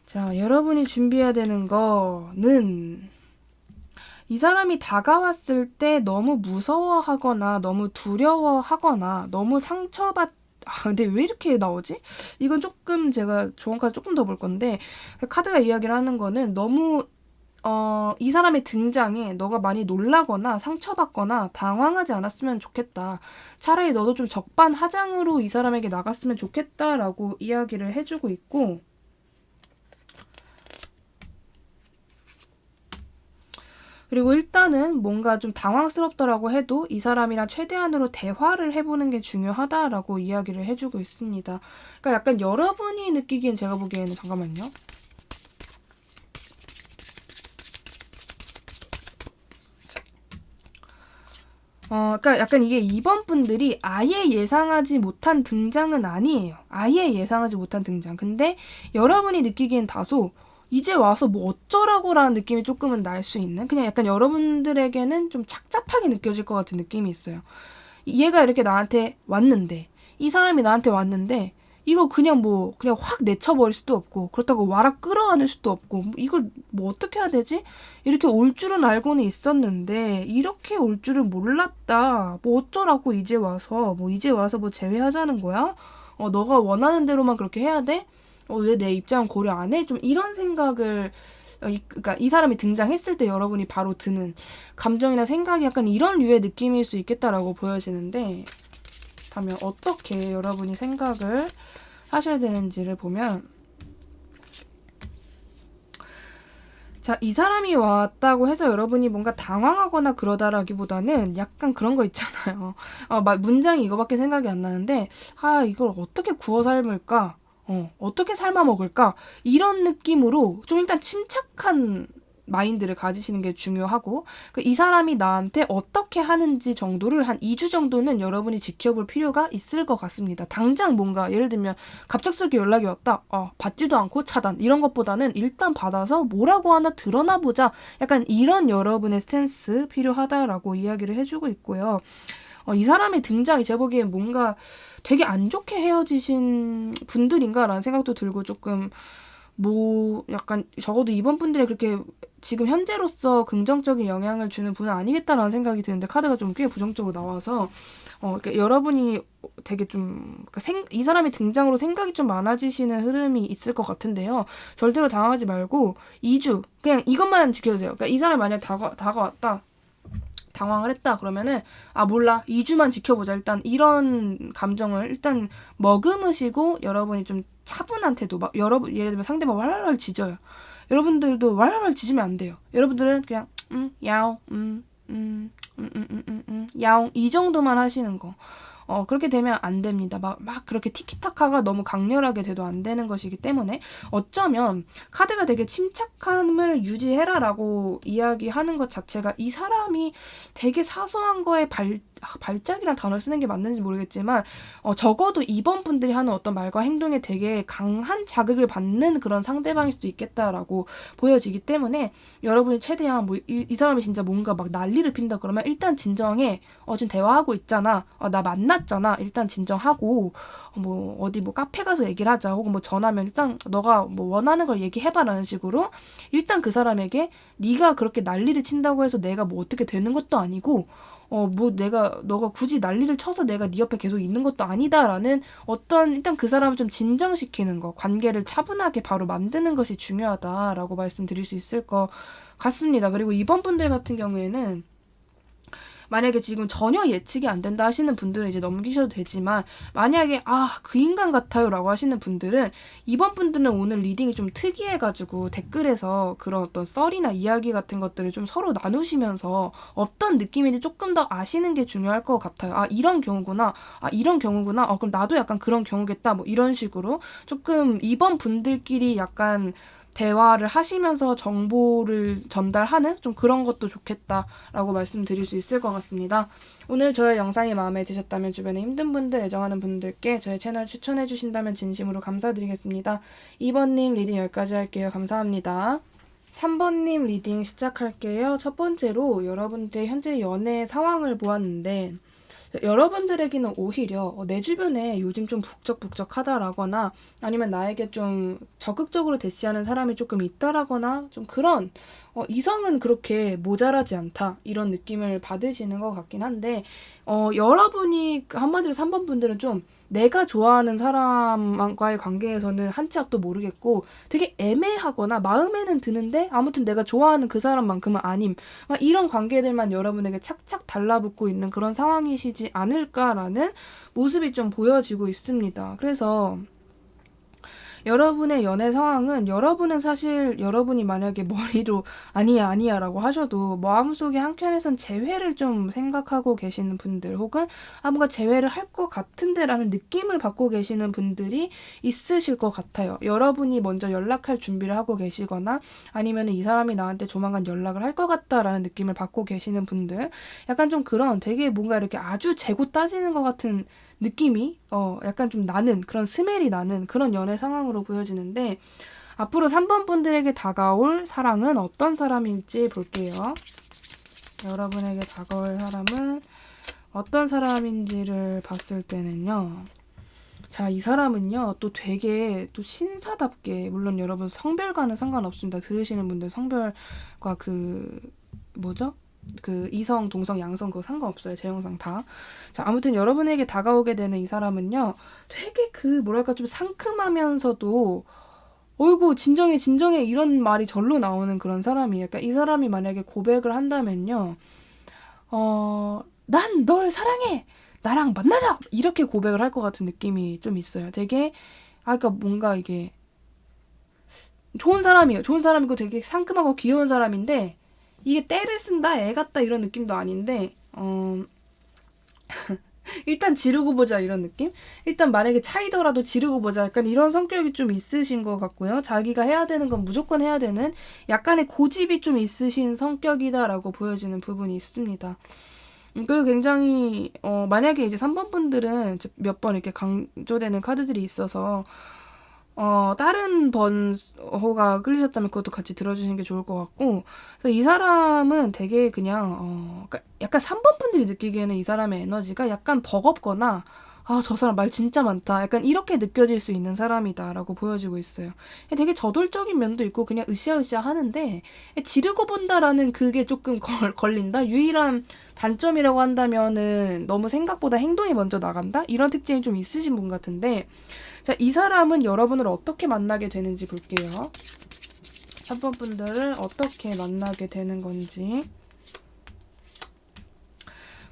자, 여러분이 준비해야 되는 거는 이 사람이 다가왔을 때 너무 무서워하거나 너무 두려워하거나 너무 근데 왜 이렇게 나오지? 이건 조금 제가 조언까지 조금 더 볼 건데 카드가 이야기를 하는 거는 너무 이 사람의 등장에 너가 많이 놀라거나 상처받거나 당황하지 않았으면 좋겠다. 차라리 너도 좀 적반하장으로 이 사람에게 나갔으면 좋겠다라고 이야기를 해주고 있고, 그리고 일단은 뭔가 좀 당황스럽더라고 해도 이 사람이랑 최대한으로 대화를 해보는 게 중요하다라고 이야기를 해주고 있습니다. 그러니까 약간 여러분이 느끼기엔 제가 보기에는 잠깐만요. 그러니까 약간 이게 2번 분들이 아예 예상하지 못한 등장은 아니에요. 아예 예상하지 못한 등장. 근데 여러분이 느끼기엔 다소 이제 와서 뭐 어쩌라고라는 느낌이 조금은 날 수 있는 그냥 약간 여러분들에게는 좀 착잡하게 느껴질 것 같은 느낌이 있어요. 얘가 이렇게 나한테 왔는데 이 사람이 나한테 왔는데 이거 그냥 확 내쳐버릴 수도 없고 그렇다고 와라 끌어안을 수도 없고 이걸 뭐 어떻게 해야 되지? 이렇게 올 줄은 알고는 있었는데 이렇게 올 줄은 몰랐다. 뭐 어쩌라고 이제 와서 뭐 제외하자는 거야? 너가 원하는 대로만 그렇게 해야 돼? 왜 내 입장 고려 안 해? 좀 이런 생각을 그러니까 이 사람이 등장했을 때 여러분이 바로 드는 감정이나 생각이 약간 이런 류의 느낌일 수 있겠다라고 보여지는데 그렇다면 어떻게 여러분이 생각을 하셔야 되는지를 보면 자, 이 사람이 왔다고 해서 여러분이 뭔가 당황하거나 그러다라기보다는 약간 그런 거 있잖아요. 문장이 이거밖에 생각이 안 나는데, 이걸 어떻게 구워 삶을까? 어떻게 삶아 먹을까? 이런 느낌으로 좀 일단 침착한 마인드를 가지시는 게 중요하고, 이 사람이 나한테 어떻게 하는지 정도를 한 2주 정도는 여러분이 지켜볼 필요가 있을 것 같습니다. 당장 뭔가 예를 들면 갑작스럽게 연락이 왔다. 받지도 않고 차단. 이런 것보다는 일단 받아서 뭐라고 하나 드러나 보자. 약간 이런 여러분의 스탠스 필요하다라고 이야기를 해주고 있고요. 이 사람의 등장이 제 보기엔 뭔가 되게 안 좋게 헤어지신 분들인가라는 생각도 들고 조금 약간 적어도 이번 분들이 그렇게 지금 현재로서 긍정적인 영향을 주는 분은 아니겠다라는 생각이 드는데 카드가 좀 꽤 부정적으로 나와서 그러니까 여러분이 되게 좀 이 사람의 등장으로 생각이 좀 많아지시는 흐름이 있을 것 같은데요. 절대로 당하지 말고 2주 그냥 이것만 지켜주세요. 그러니까 이 사람이 만약에 다가왔다. 당황을 했다 그러면은 몰라 2주만 지켜보자 일단 이런 감정을 일단 머금으시고 여러분이 좀 차분한 태도 막 여러분 예를 들면 상대방 왈왈왈 짖어요. 여러분들도 왈왈왈 짖으면 안 돼요. 여러분들은 그냥 야옹 야옹 이 정도만 하시는 거. 그렇게 되면 안 됩니다. 막 그렇게 티키타카가 너무 강렬하게 돼도 안 되는 것이기 때문에 어쩌면 카드가 되게 침착함을 유지해라라고 이야기하는 것 자체가 이 사람이 되게 사소한 거에 발작이란 단어를 쓰는 게 맞는지 모르겠지만 적어도 이번 분들이 하는 어떤 말과 행동에 되게 강한 자극을 받는 그런 상대방일 수도 있겠다라고 보여지기 때문에 여러분이 최대한 이 사람이 진짜 뭔가 막 난리를 핀다 그러면 일단 진정해. 지금 대화하고 있잖아. 나 만났잖아. 일단 진정하고 어디 카페 가서 얘기를 하자. 혹은 전화면 일단 너가 원하는 걸 얘기해봐라는 식으로 일단 그 사람에게 네가 그렇게 난리를 친다고 해서 내가 어떻게 되는 것도 아니고 너가 굳이 난리를 쳐서 내가 네 옆에 계속 있는 것도 아니다라는 일단 그 사람을 좀 진정시키는 거, 관계를 차분하게 바로 만드는 것이 중요하다라고 말씀드릴 수 있을 것 같습니다. 그리고 이번 분들 같은 경우에는 만약에 지금 전혀 예측이 안 된다 하시는 분들은 이제 넘기셔도 되지만 만약에 그 인간 같아요 라고 하시는 분들은 이번 분들은 오늘 리딩이 좀 특이해가지고 댓글에서 그런 어떤 썰이나 이야기 같은 것들을 좀 서로 나누시면서 어떤 느낌인지 조금 더 아시는 게 중요할 것 같아요. 이런 경우구나. 이런 경우구나. 그럼 나도 약간 그런 경우겠다. 이런 식으로 조금 이번 분들끼리 약간 대화를 하시면서 정보를 전달하는 좀 그런 것도 좋겠다라고 말씀드릴 수 있을 것 같습니다. 오늘 저의 영상이 마음에 드셨다면 주변에 힘든 분들, 애정하는 분들께 저의 채널 추천해 주신다면 진심으로 감사드리겠습니다. 2번님 리딩 여기까지 할게요. 감사합니다. 3번님 리딩 시작할게요. 첫 번째로 여러분들 현재 연애 상황을 보았는데 여러분들에게는 오히려 내 주변에 요즘 좀 북적북적하다라거나 아니면 나에게 좀 적극적으로 대시하는 사람이 조금 있다라거나 좀 그런 이성은 그렇게 모자라지 않다 이런 느낌을 받으시는 것 같긴 한데 여러분이 한마디로 3번 분들은 좀 내가 좋아하는 사람과의 관계에서는 한 치 앞도 모르겠고 되게 애매하거나 마음에는 드는데 아무튼 내가 좋아하는 그 사람만큼은 아님 이런 관계들만 여러분에게 착착 달라붙고 있는 그런 상황이시지 않을까라는 모습이 좀 보여지고 있습니다. 그래서 여러분의 연애 상황은 여러분은 사실 여러분이 만약에 머리로 아니야 라고 하셔도 마음속에 한켠에선 재회를 좀 생각하고 계시는 분들 혹은 뭔가 재회를 할 것 같은데 라는 느낌을 받고 계시는 분들이 있으실 것 같아요. 여러분이 먼저 연락할 준비를 하고 계시거나 아니면 이 사람이 나한테 조만간 연락을 할 것 같다라는 느낌을 받고 계시는 분들 약간 좀 그런 되게 뭔가 이렇게 아주 재고 따지는 것 같은 느낌이 약간 좀 나는 그런 스멜이 나는 그런 연애 상황으로 보여지는데 앞으로 3번 분들에게 다가올 사랑은 어떤 사람일지 볼게요. 여러분에게 다가올 사람은 어떤 사람인지를 봤을 때는요. 자, 이 사람은요, 또 되게 또 신사답게, 물론 여러분 성별과는 상관없습니다. 들으시는 분들 성별과 뭐죠? 이성, 동성, 양성 그거 상관없어요. 제 영상 다. 자, 아무튼 여러분에게 다가오게 되는 이 사람은요. 되게 뭐랄까 좀 상큼하면서도 어이구 진정해 이런 말이 절로 나오는 그런 사람이에요. 그러니까 이 사람이 만약에 고백을 한다면요. 난 널 사랑해. 나랑 만나자. 이렇게 고백을 할 것 같은 느낌이 좀 있어요. 되게 그러니까 뭔가 이게 좋은 사람이에요. 좋은 사람이고 되게 상큼하고 귀여운 사람인데 이게 때를 쓴다, 애 같다 이런 느낌도 아닌데 일단 지르고 보자 이런 느낌? 일단 만약에 차이더라도 지르고 보자 약간 이런 성격이 좀 있으신 것 같고요. 자기가 해야 되는 건 무조건 해야 되는 약간의 고집이 좀 있으신 성격이다라고 보여지는 부분이 있습니다. 그리고 굉장히 만약에 이제 3번 분들은 몇 번 이렇게 강조되는 카드들이 있어서 다른 번호가 끌리셨다면 그것도 같이 들어주시는 게 좋을 것 같고, 그래서 이 사람은 되게 그냥, 그러니까 약간 3번 분들이 느끼기에는 이 사람의 에너지가 약간 버겁거나, 아, 저 사람 말 진짜 많다. 약간 이렇게 느껴질 수 있는 사람이다라고 보여지고 있어요. 되게 저돌적인 면도 있고 그냥 으쌰으쌰 하는데, 지르고 본다라는 그게 조금 걸린다? 유일한 단점이라고 한다면은 너무 생각보다 행동이 먼저 나간다? 이런 특징이 좀 있으신 분 같은데, 자, 이 사람은 여러분을 어떻게 만나게 되는지 볼게요. 3번 분들을 어떻게 만나게 되는 건지.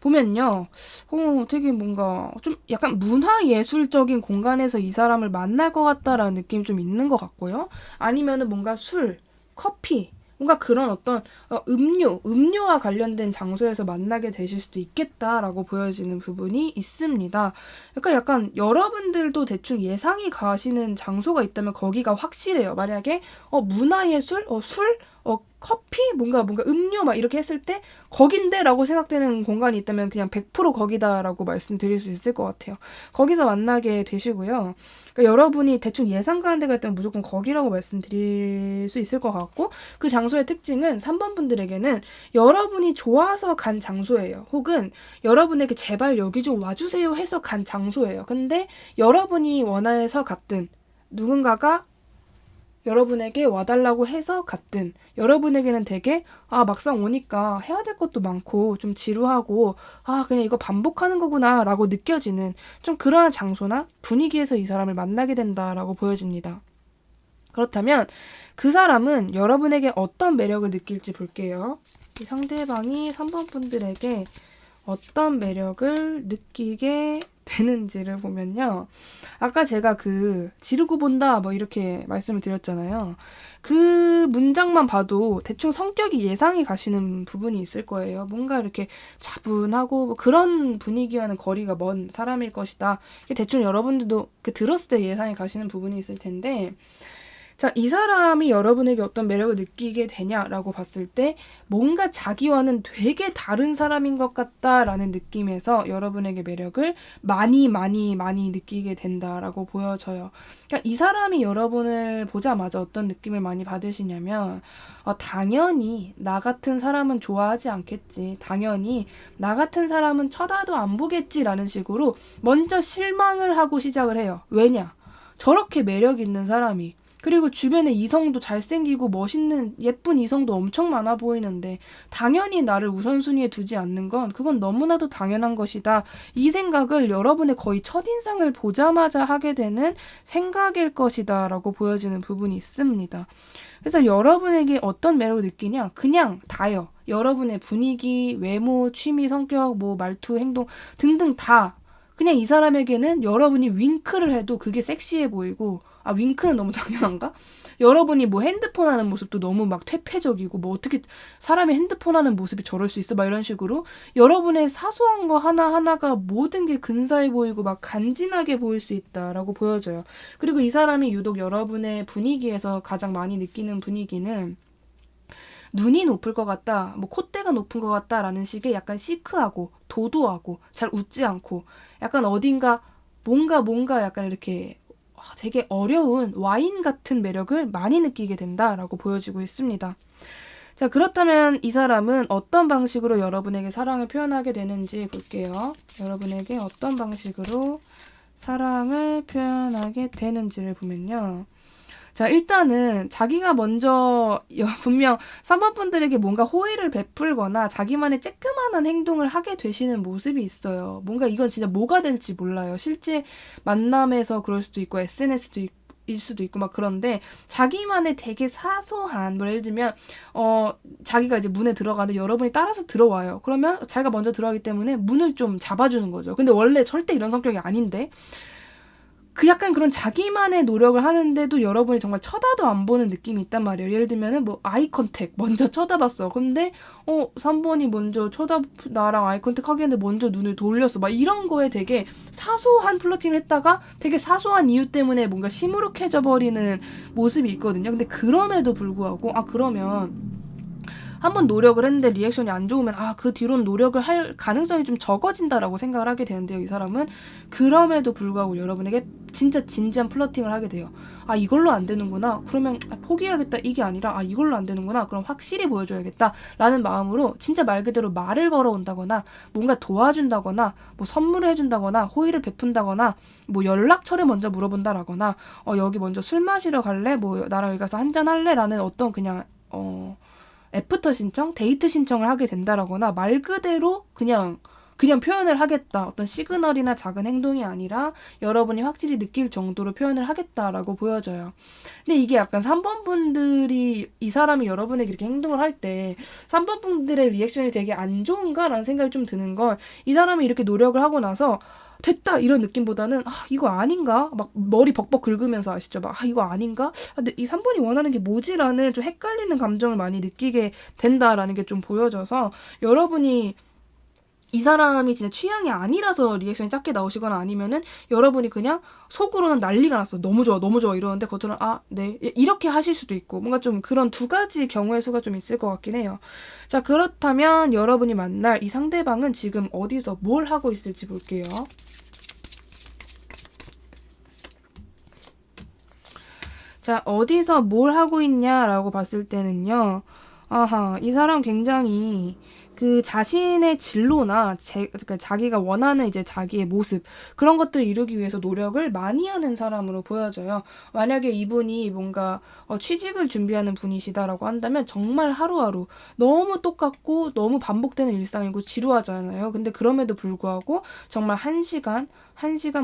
보면요. 되게 뭔가 좀 약간 문화예술적인 공간에서 이 사람을 만날 것 같다라는 느낌이 좀 있는 것 같고요. 아니면은 뭔가 술, 커피, 뭔가 그런 어떤 음료와 관련된 장소에서 만나게 되실 수도 있겠다라고 보여지는 부분이 있습니다. 그러니까 약간 여러분들도 대충 예상이 가시는 장소가 있다면 거기가 확실해요. 만약에 문화예술, 술, 커피, 뭔가 음료 막 이렇게 했을 때 거긴데라고 생각되는 공간이 있다면 그냥 100% 거기다라고 말씀드릴 수 있을 것 같아요. 거기서 만나게 되시고요. 그러니까 여러분이 대충 예상 가는 데가 있다면 무조건 거기라고 말씀드릴 수 있을 것 같고, 그 장소의 특징은 3번 분들에게는 여러분이 좋아서 간 장소예요. 혹은 여러분에게 제발 여기 좀 와주세요 해서 간 장소예요. 근데 여러분이 원해서 갔든 누군가가 여러분에게 와달라고 해서 갔든 여러분에게는 되게 막상 오니까 해야 될 것도 많고 좀 지루하고 그냥 이거 반복하는 거구나 라고 느껴지는 좀 그러한 장소나 분위기에서 이 사람을 만나게 된다라고 보여집니다. 그렇다면 그 사람은 여러분에게 어떤 매력을 느낄지 볼게요. 이 상대방이 3번 분들에게 어떤 매력을 느끼게 되는지를 보면요. 아까 제가 지르고 본다 뭐 이렇게 말씀을 드렸잖아요. 그 문장만 봐도 대충 성격이 예상이 가시는 부분이 있을 거예요. 뭔가 이렇게 차분하고 뭐 그런 분위기와는 거리가 먼 사람일 것이다. 대충 여러분들도 들었을 때 예상이 가시는 부분이 있을 텐데, 자, 이 사람이 여러분에게 어떤 매력을 느끼게 되냐라고 봤을 때 뭔가 자기와는 되게 다른 사람인 것 같다라는 느낌에서 여러분에게 매력을 많이 느끼게 된다라고 보여져요. 그러니까 이 사람이 여러분을 보자마자 어떤 느낌을 많이 받으시냐면 당연히 나 같은 사람은 좋아하지 않겠지. 당연히 나 같은 사람은 쳐다도 안 보겠지라는 식으로 먼저 실망을 하고 시작을 해요. 왜냐? 저렇게 매력 있는 사람이, 그리고 주변에 이성도 잘생기고 멋있는 예쁜 이성도 엄청 많아 보이는데 당연히 나를 우선순위에 두지 않는 건 그건 너무나도 당연한 것이다. 이 생각을 여러분의 거의 첫인상을 보자마자 하게 되는 생각일 것이다 라고 보여지는 부분이 있습니다. 그래서 여러분에게 어떤 매력을 느끼냐? 그냥 다요. 여러분의 분위기, 외모, 취미, 성격, 뭐 말투, 행동 등등 다 그냥 이 사람에게는 여러분이 윙크를 해도 그게 섹시해 보이고, 윙크는 너무 당연한가? 여러분이 뭐 핸드폰 하는 모습도 너무 막 퇴폐적이고, 뭐 어떻게 사람이 핸드폰 하는 모습이 저럴 수 있어? 막 이런 식으로 여러분의 사소한 거 하나하나가 모든 게 근사해 보이고 막 간지나게 보일 수 있다라고 보여져요. 그리고 이 사람이 유독 여러분의 분위기에서 가장 많이 느끼는 분위기는 눈이 높을 것 같다, 뭐 콧대가 높은 것 같다라는 식의 약간 시크하고 도도하고 잘 웃지 않고 약간 어딘가 뭔가 약간 이렇게 되게 어려운 와인 같은 매력을 많이 느끼게 된다라고 보여지고 있습니다. 자, 그렇다면 이 사람은 어떤 방식으로 여러분에게 사랑을 표현하게 되는지 볼게요. 여러분에게 어떤 방식으로 사랑을 표현하게 되는지를 보면요. 자, 일단은 자기가 먼저 분명 3번 분들에게 뭔가 호의를 베풀거나 자기만의 쬐끄만한 행동을 하게 되시는 모습이 있어요. 뭔가 이건 진짜 뭐가 될지 몰라요. 실제 만남에서 그럴 수도 있고 SNS도 일 수도 있고 막 그런데 자기만의 되게 사소한 뭐 예를 들면 자기가 이제 문에 들어가는데 여러분이 따라서 들어와요. 그러면 자기가 먼저 들어가기 때문에 문을 좀 잡아주는 거죠. 근데 원래 절대 이런 성격이 아닌데 그 약간 그런 자기만의 노력을 하는데도 여러분이 정말 쳐다도 안 보는 느낌이 있단 말이에요. 예를 들면은 뭐 아이 컨택 먼저 쳐다봤어. 근데 3번이 먼저 나랑 아이 컨택 하겠는데 먼저 눈을 돌렸어. 막 이런 거에 되게 사소한 플러팅을 했다가 되게 사소한 이유 때문에 뭔가 시무룩해져 버리는 모습이 있거든요. 근데 그럼에도 불구하고 그러면 한번 노력을 했는데 리액션이 안 좋으면 그 뒤로는 노력을 할 가능성이 좀 적어진다라고 생각을 하게 되는데요. 이 사람은 그럼에도 불구하고 여러분에게 진짜 진지한 플러팅을 하게 돼요. 이걸로 안 되는구나. 그러면 포기해야겠다. 이게 아니라 이걸로 안 되는구나. 그럼 확실히 보여줘야겠다. 라는 마음으로 진짜 말 그대로 말을 걸어온다거나 뭔가 도와준다거나 뭐 선물을 해준다거나 호의를 베푼다거나 뭐 연락처를 먼저 물어본다라거나 여기 먼저 술 마시러 갈래? 뭐 나랑 여기 가서 한잔 할래? 라는 어떤 그냥 애프터 신청, 데이트 신청을 하게 된다라거나 말 그대로 그냥 표현을 하겠다. 어떤 시그널이나 작은 행동이 아니라 여러분이 확실히 느낄 정도로 표현을 하겠다라고 보여져요. 근데 이게 약간 3번 분들이 이 사람이 여러분에게 이렇게 행동을 할 때 3번 분들의 리액션이 되게 안 좋은가라는 생각이 좀 드는 건 이 사람이 이렇게 노력을 하고 나서 됐다 이런 느낌보다는 이거 아닌가? 막 머리 벅벅 긁으면서 아시죠? 막 이거 아닌가? 근데 이 3번이 원하는 게 뭐지라는 좀 헷갈리는 감정을 많이 느끼게 된다라는 게 좀 보여져서 여러분이 이 사람이 진짜 취향이 아니라서 리액션이 작게 나오시거나 아니면은 여러분이 그냥 속으로는 난리가 났어. 너무 좋아, 너무 좋아 이러는데 겉으로는 네. 이렇게 하실 수도 있고 뭔가 좀 그런 두 가지 경우의 수가 좀 있을 것 같긴 해요. 자, 그렇다면 여러분이 만날 이 상대방은 지금 어디서 뭘 하고 있을지 볼게요. 자, 어디서 뭘 하고 있냐라고 봤을 때는요. 이 사람 굉장히 그 자신의 진로나 그러니까 자기가 원하는 이제 자기의 모습 그런 것들을 이루기 위해서 노력을 많이 하는 사람으로 보여져요. 만약에 이분이 뭔가 취직을 준비하는 분이시다라고 한다면 정말 하루하루 너무 똑같고 너무 반복되는 일상이고 지루하잖아요. 근데 그럼에도 불구하고 정말 1시간,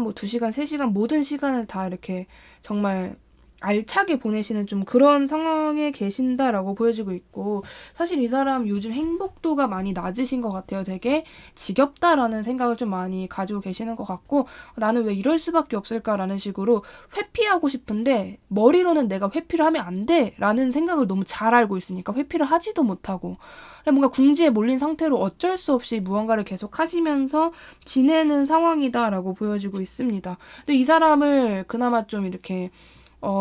뭐 2시간, 3시간 모든 시간을 다 이렇게 정말 알차게 보내시는 좀 그런 상황에 계신다라고 보여지고 있고 사실 이 사람 요즘 행복도가 많이 낮으신 것 같아요. 되게 지겹다라는 생각을 좀 많이 가지고 계시는 것 같고 나는 왜 이럴 수밖에 없을까라는 식으로 회피하고 싶은데 머리로는 내가 회피를 하면 안 돼라는 생각을 너무 잘 알고 있으니까 회피를 하지도 못하고 뭔가 궁지에 몰린 상태로 어쩔 수 없이 무언가를 계속 하시면서 지내는 상황이다라고 보여지고 있습니다. 근데 이 사람을 그나마 좀 이렇게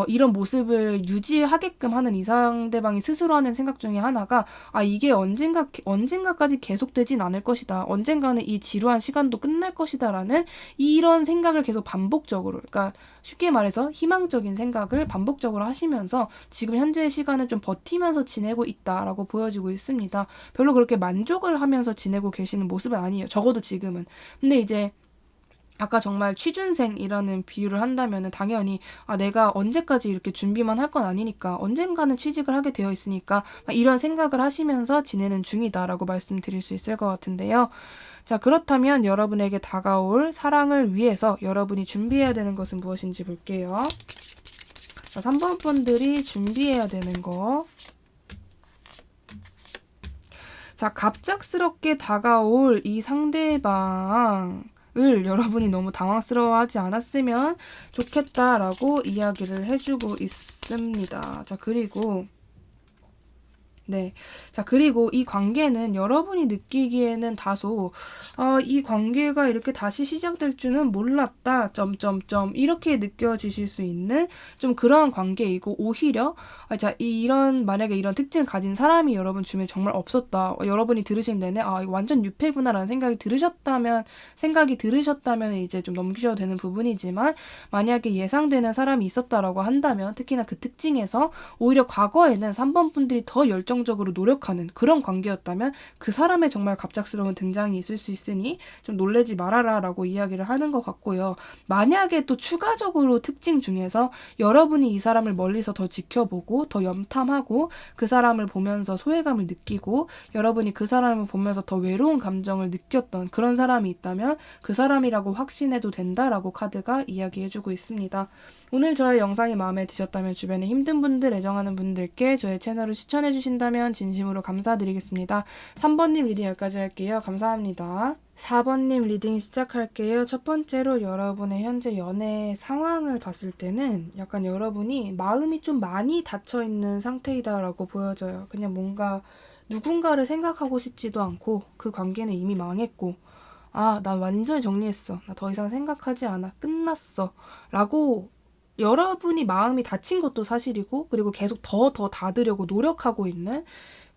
이런 모습을 유지하게끔 하는 이 상대방이 스스로 하는 생각 중에 하나가 이게 언젠가까지 계속되진 않을 것이다. 언젠가는 이 지루한 시간도 끝날 것이다. 라는 이런 생각을 계속 반복적으로 그러니까 쉽게 말해서 희망적인 생각을 반복적으로 하시면서 지금 현재의 시간을 좀 버티면서 지내고 있다라고 보여지고 있습니다. 별로 그렇게 만족을 하면서 지내고 계시는 모습은 아니에요. 적어도 지금은. 근데 이제 아까 정말 취준생이라는 비유를 한다면은 당연히 내가 언제까지 이렇게 준비만 할 건 아니니까 언젠가는 취직을 하게 되어 있으니까 이런 생각을 하시면서 지내는 중이다라고 말씀드릴 수 있을 것 같은데요. 자, 그렇다면 여러분에게 다가올 사랑을 위해서 여러분이 준비해야 되는 것은 무엇인지 볼게요. 자, 3번 분들이 준비해야 되는 거. 자, 갑작스럽게 다가올 이 상대방 을 여러분이 너무 당황스러워하지 않았으면 좋겠다라고 이야기를 해주고 있습니다. 자, 그리고 자, 그리고 이 관계는 여러분이 느끼기에는 다소 이 관계가 이렇게 다시 시작될 줄은 몰랐다. 이렇게 느껴지실 수 있는 좀 그런 관계이고 오히려 만약에 이런 특징을 가진 사람이 여러분 주변에 정말 없었다. 여러분이 들으신 내내 이거 완전 유패구나라는 생각이 들으셨다면 이제 좀 넘기셔도 되는 부분이지만 만약에 예상되는 사람이 있었다라고 한다면 특히나 그 특징에서 오히려 과거에는 3번 분들이 더 열정적으로 노력하는 그런 관계였다면 그 사람의 정말 갑작스러운 등장이 있을 수 있으니 좀 놀래지 말아라 라고 이야기를 하는 것 같고요. 만약에 또 추가적으로 특징 중에서 여러분이 이 사람을 멀리서 더 지켜보고 더 염탐하고 그 사람을 보면서 소외감을 느끼고 여러분이 그 사람을 보면서 더 외로운 감정을 느꼈던 그런 사람이 있다면 그 사람이라고 확신해도 된다라고 카드가 이야기해주고 있습니다. 오늘 저의 영상이 마음에 드셨다면 주변에 힘든 분들, 애정하는 분들께 저의 채널을 추천해 주신다면 진심으로 감사드리겠습니다. 3번님 리딩 여기까지 할게요. 감사합니다. 4번님 리딩 시작할게요. 첫 번째로 여러분의 현재 연애 상황을 봤을 때는 약간 여러분이 마음이 좀 많이 닫혀있는 상태이다라고 보여져요. 그냥 뭔가 누군가를 생각하고 싶지도 않고 그 관계는 이미 망했고 아, 나 완전히 정리했어. 나 더 이상 생각하지 않아. 끝났어. 라고 여러분이 마음이 닫힌 것도 사실이고 그리고 계속 더 닫으려고 노력하고 있는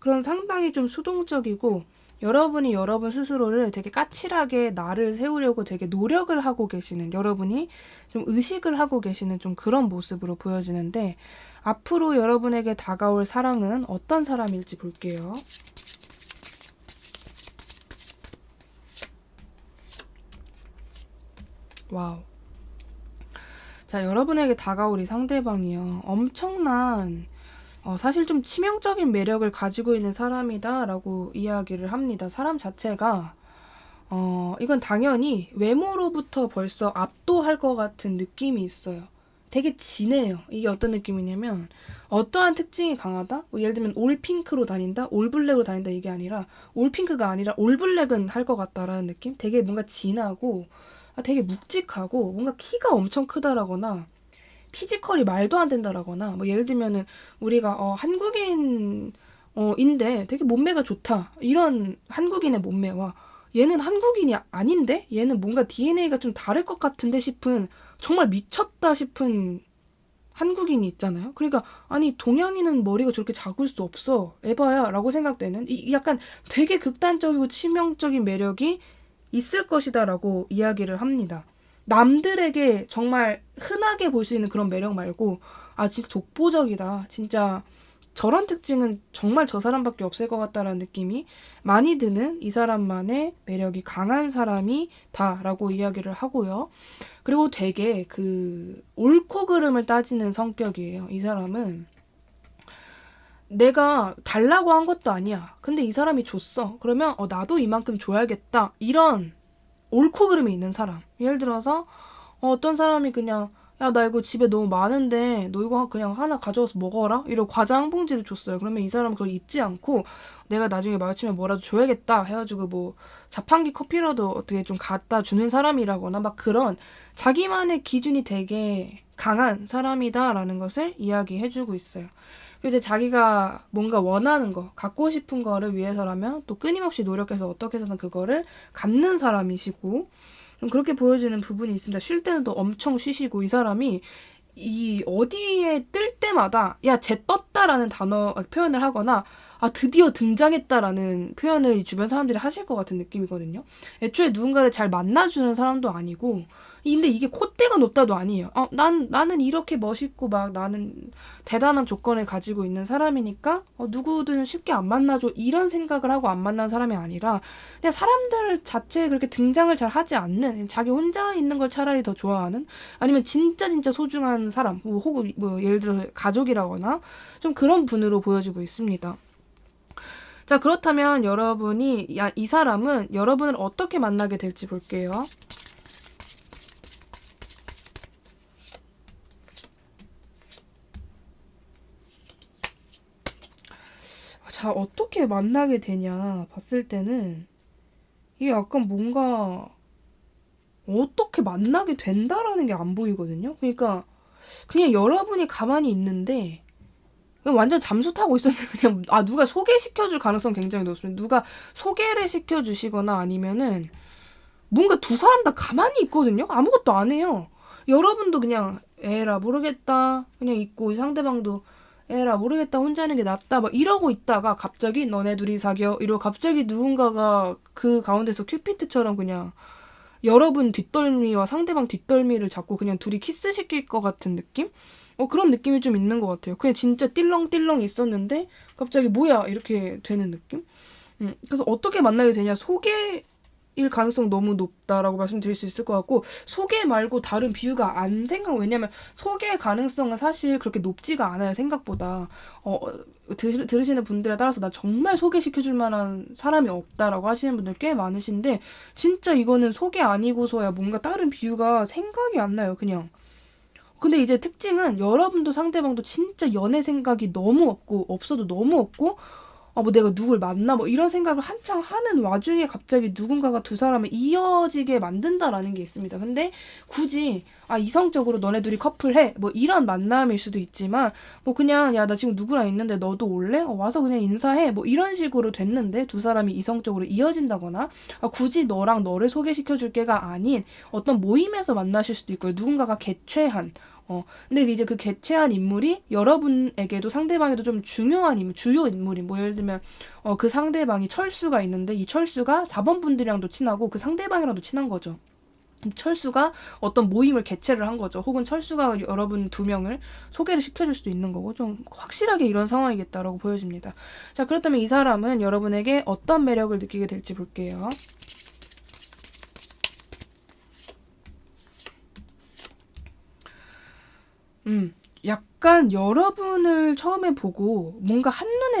그런 상당히 좀 수동적이고 여러분이 여러분 스스로를 되게 까칠하게 나를 세우려고 되게 노력을 하고 계시는 여러분이 좀 의식을 하고 계시는 좀 그런 모습으로 보여지는데 앞으로 여러분에게 다가올 사랑은 어떤 사람일지 볼게요. 와우. 자, 여러분에게 다가올 이 상대방이요. 엄청난 사실 좀 치명적인 매력을 가지고 있는 사람이다라고 이야기를 합니다. 사람 자체가 이건 당연히 외모로부터 벌써 압도할 것 같은 느낌이 있어요. 되게 진해요. 이게 어떤 느낌이냐면 어떠한 특징이 강하다? 뭐 예를 들면 올 핑크로 다닌다? 올 블랙으로 다닌다 이게 아니라 올 핑크가 아니라 올 블랙은 할 것 같다라는 느낌? 되게 뭔가 진하고 되게 묵직하고 뭔가 키가 엄청 크다라거나 피지컬이 말도 안 된다라거나 뭐 예를 들면은 우리가 한국인 인데 되게 몸매가 좋다 이런 한국인의 몸매와 얘는 한국인이 아닌데 얘는 뭔가 DNA가 좀 다를 것 같은데 싶은 정말 미쳤다 싶은 한국인이 있잖아요. 그러니까 아니 동양인은 머리가 저렇게 작을 수 없어 에바야 라고 생각되는 이 약간 되게 극단적이고 치명적인 매력이 있을 것이다라고 이야기를 합니다. 남들에게 정말 흔하게 볼 수 있는 그런 매력 말고 아 진짜 독보적이다. 진짜 저런 특징은 정말 저 사람밖에 없을 것 같다라는 느낌이 많이 드는 이 사람만의 매력이 강한 사람이 다라고 이야기를 하고요. 그리고 되게 그 옳고 그름을 따지는 성격이에요. 이 사람은 내가 달라고 한 것도 아니야. 근데 이 사람이 줬어. 그러면 나도 이만큼 줘야겠다. 이런 옳고 그름이 있는 사람. 예를 들어서 어떤 사람이 그냥 야, 나 이거 집에 너무 많은데 너 이거 그냥 하나 가져와서 먹어라? 이러고 과자 한 봉지를 줬어요. 그러면 이 사람은 그걸 잊지 않고 내가 나중에 마주치면 뭐라도 줘야겠다 해가지고 뭐 자판기 커피라도 어떻게 좀 갖다 주는 사람이라거나 막 그런 자기만의 기준이 되게 강한 사람이다라는 것을 이야기해주고 있어요. 그리고 이제 자기가 뭔가 원하는 거, 갖고 싶은 거를 위해서라면 또 끊임없이 노력해서 어떻게 해서든 그거를 갖는 사람이시고 좀 그렇게 보여지는 부분이 있습니다. 쉴 때는 또 엄청 쉬시고 이 사람이 이 어디에 뜰 때마다 야, 쟤 떴다라는 단어 표현을 하거나 아, 드디어 등장했다라는 표현을 이 주변 사람들이 하실 것 같은 느낌이거든요. 애초에 누군가를 잘 만나주는 사람도 아니고 근데 이게 콧대가 높다도 아니에요. 나는 이렇게 멋있고 막 나는 대단한 조건을 가지고 있는 사람이니까 누구든 쉽게 안 만나줘 이런 생각을 하고 안 만난 사람이 아니라 그냥 사람들 자체에 그렇게 등장을 잘 하지 않는 자기 혼자 있는 걸 차라리 더 좋아하는 아니면 진짜 소중한 사람 혹은 뭐 예를 들어서 가족이라거나 좀 그런 분으로 보여지고 있습니다. 자, 그렇다면 여러분이 이 사람은 여러분을 어떻게 만나게 될지 볼게요. 자, 어떻게 만나게 되냐 봤을 때는 이게 약간 뭔가 어떻게 만나게 된다라는 게 안 보이거든요. 그러니까 그냥 여러분이 가만히 있는데 그냥 완전 잠수 타고 있었는데 그냥 누가 소개시켜줄 가능성 굉장히 높습니다. 누가 소개를 시켜주시거나 아니면은 뭔가 두 사람 다 가만히 있거든요. 아무것도 안 해요. 여러분도 그냥 에라 모르겠다 그냥 있고 상대방도 에라 모르겠다 혼자 있는 게 낫다 막 이러고 있다가 갑자기 너네 둘이 사겨 이러고 갑자기 누군가가 그 가운데서 큐피트처럼 그냥 여러분 뒷덜미와 상대방 뒷덜미를 잡고 그냥 둘이 키스시킬 것 같은 느낌? 그런 느낌이 좀 있는 것 같아요. 그냥 진짜 띠렁띠렁 있었는데 갑자기 뭐야 이렇게 되는 느낌? 그래서 어떻게 만나게 되냐 소개일 가능성 너무 높다라고 말씀드릴 수 있을 것 같고 소개 말고 다른 비유가 안 왜냐면 소개 가능성은 사실 그렇게 높지가 않아요. 생각보다 들으시는 분들에 따라서 나 정말 소개시켜줄 만한 사람이 없다라고 하시는 분들 꽤 많으신데 진짜 이거는 소개 아니고서야 뭔가 다른 비유가 생각이 안 나요. 그냥 근데 이제 특징은 여러분도 상대방도 진짜 연애 생각이 너무 없고 없어도 너무 없고 뭐 내가 누굴 만나 뭐 이런 생각을 한창 하는 와중에 갑자기 누군가가 두 사람을 이어지게 만든다라는 게 있습니다. 근데 굳이 이성적으로 너네 둘이 커플해 뭐 이런 만남일 수도 있지만 뭐 그냥 야 나 지금 누구랑 있는데 너도 올래? 와서 그냥 인사해 뭐 이런 식으로 됐는데 두 사람이 이성적으로 이어진다거나 굳이 너랑 너를 소개시켜 줄 게가 아닌 어떤 모임에서 만나실 수도 있고요. 누군가가 개최한 근데 이제 그 개최한 인물이 여러분에게도 상대방에도 좀 중요한 인물, 주요 인물인, 뭐 예를 들면, 그 상대방이 철수가 있는데, 이 철수가 4번 분들이랑도 친하고, 그 상대방이랑도 친한 거죠. 철수가 어떤 모임을 개최를 한 거죠. 혹은 철수가 여러분 두 명을 소개를 시켜줄 수도 있는 거고, 좀 확실하게 이런 상황이겠다라고 보여집니다. 자, 그렇다면 이 사람은 여러분에게 어떤 매력을 느끼게 될지 볼게요. 약간 여러분을 처음에 보고 뭔가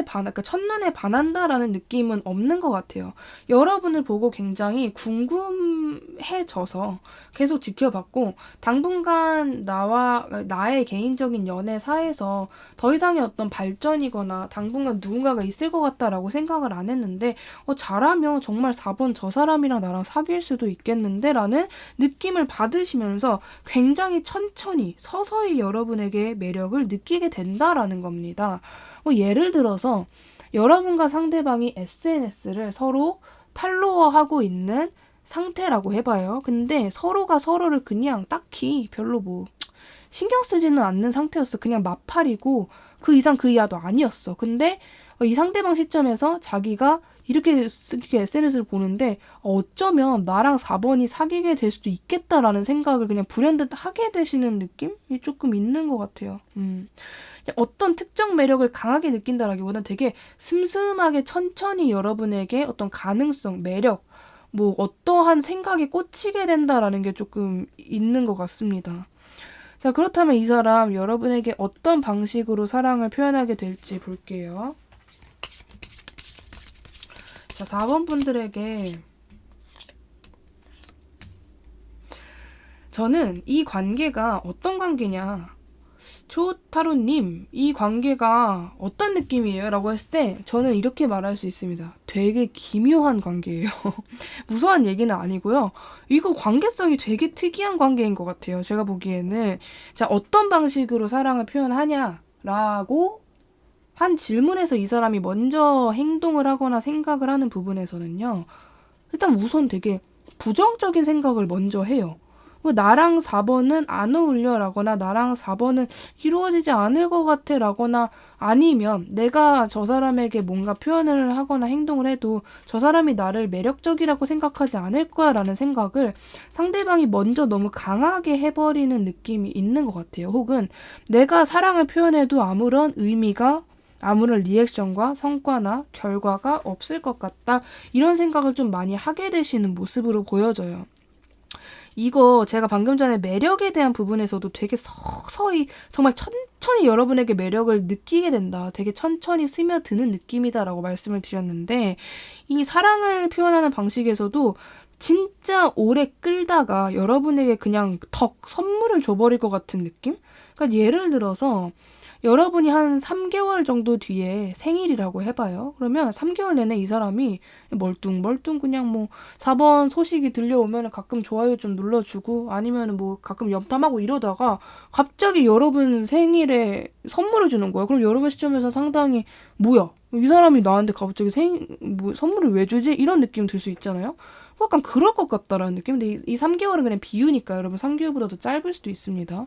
그러니까 첫눈에 반한다라는 느낌은 없는 것 같아요. 여러분을 보고 굉장히 궁금해져서 계속 지켜봤고, 당분간 나의 개인적인 연애사에서 더 이상의 어떤 발전이거나 당분간 누군가가 있을 것 같다라고 생각을 안 했는데, 잘하면 정말 4번 저 사람이랑 나랑 사귈 수도 있겠는데? 라는 느낌을 받으시면서 굉장히 천천히 서서히 여러분에게 매력을 느끼게 된다라는 겁니다. 예를 들어서 여러분과 상대방이 SNS를 서로 팔로워하고 있는 상태라고 해봐요. 근데 서로가 서로를 그냥 딱히 별로 뭐 신경 쓰지는 않는 상태였어. 그냥 마팔이고 그 이상 그 이하도 아니었어. 근데 이 상대방 시점에서 자기가 이렇게 SNS를 보는데 어쩌면 나랑 4번이 사귀게 될 수도 있겠다라는 생각을 그냥 불현듯 하게 되시는 느낌이 조금 있는 것 같아요. 어떤 특정 매력을 강하게 느낀다라기보다는 되게 슴슴하게 천천히 여러분에게 어떤 가능성, 매력, 뭐 어떠한 생각에 꽂히게 된다라는 게 조금 있는 것 같습니다. 자, 그렇다면 이 사람 여러분에게 어떤 방식으로 사랑을 표현하게 될지 볼게요. 자, 4번 분들에게 저는 이 관계가 어떤 관계냐, 조타로님, 이 관계가 어떤 느낌이에요? 라고 했을 때 저는 이렇게 말할 수 있습니다. 되게 기묘한 관계예요. 무서운 얘기는 아니고요. 이거 관계성이 되게 특이한 관계인 것 같아요. 제가 보기에는. 자, 어떤 방식으로 사랑을 표현하냐? 라고 한 질문에서 이 사람이 먼저 행동을 하거나 생각을 하는 부분에서는요. 일단 우선 되게 부정적인 생각을 먼저 해요. 나랑 4번은 안 어울려 라거나 나랑 4번은 이루어지지 않을 것 같아 라거나 아니면 내가 저 사람에게 뭔가 표현을 하거나 행동을 해도 저 사람이 나를 매력적이라고 생각하지 않을 거야 라는 생각을 상대방이 먼저 너무 강하게 해버리는 느낌이 있는 것 같아요. 혹은 내가 사랑을 표현해도 아무런 리액션과 성과나 결과가 없을 것 같다. 이런 생각을 좀 많이 하게 되시는 모습으로 보여져요. 이거 제가 방금 전에 매력에 대한 부분에서도 되게 서서히 정말 천천히 여러분에게 매력을 느끼게 된다. 되게 천천히 스며드는 느낌이다라고 말씀을 드렸는데 이 사랑을 표현하는 방식에서도 진짜 오래 끌다가 여러분에게 그냥 덕 선물을 줘버릴 것 같은 느낌? 그러니까 예를 들어서 여러분이 한 3개월 정도 뒤에 생일이라고 해봐요. 그러면 3개월 내내 이 사람이 멀뚱멀뚱 그냥 뭐 4번 소식이 들려오면 가끔 좋아요 좀 눌러주고 아니면 뭐 가끔 염탐하고 이러다가 갑자기 여러분 생일에 선물을 주는 거예요. 그럼 여러분 시점에서 상당히 뭐야? 이 사람이 나한테 갑자기 뭐 선물을 왜 주지? 이런 느낌 들 수 있잖아요. 약간 그럴 것 같다라는 느낌. 근데 이 3개월은 그냥 비유니까 여러분 3개월보다 더 짧을 수도 있습니다.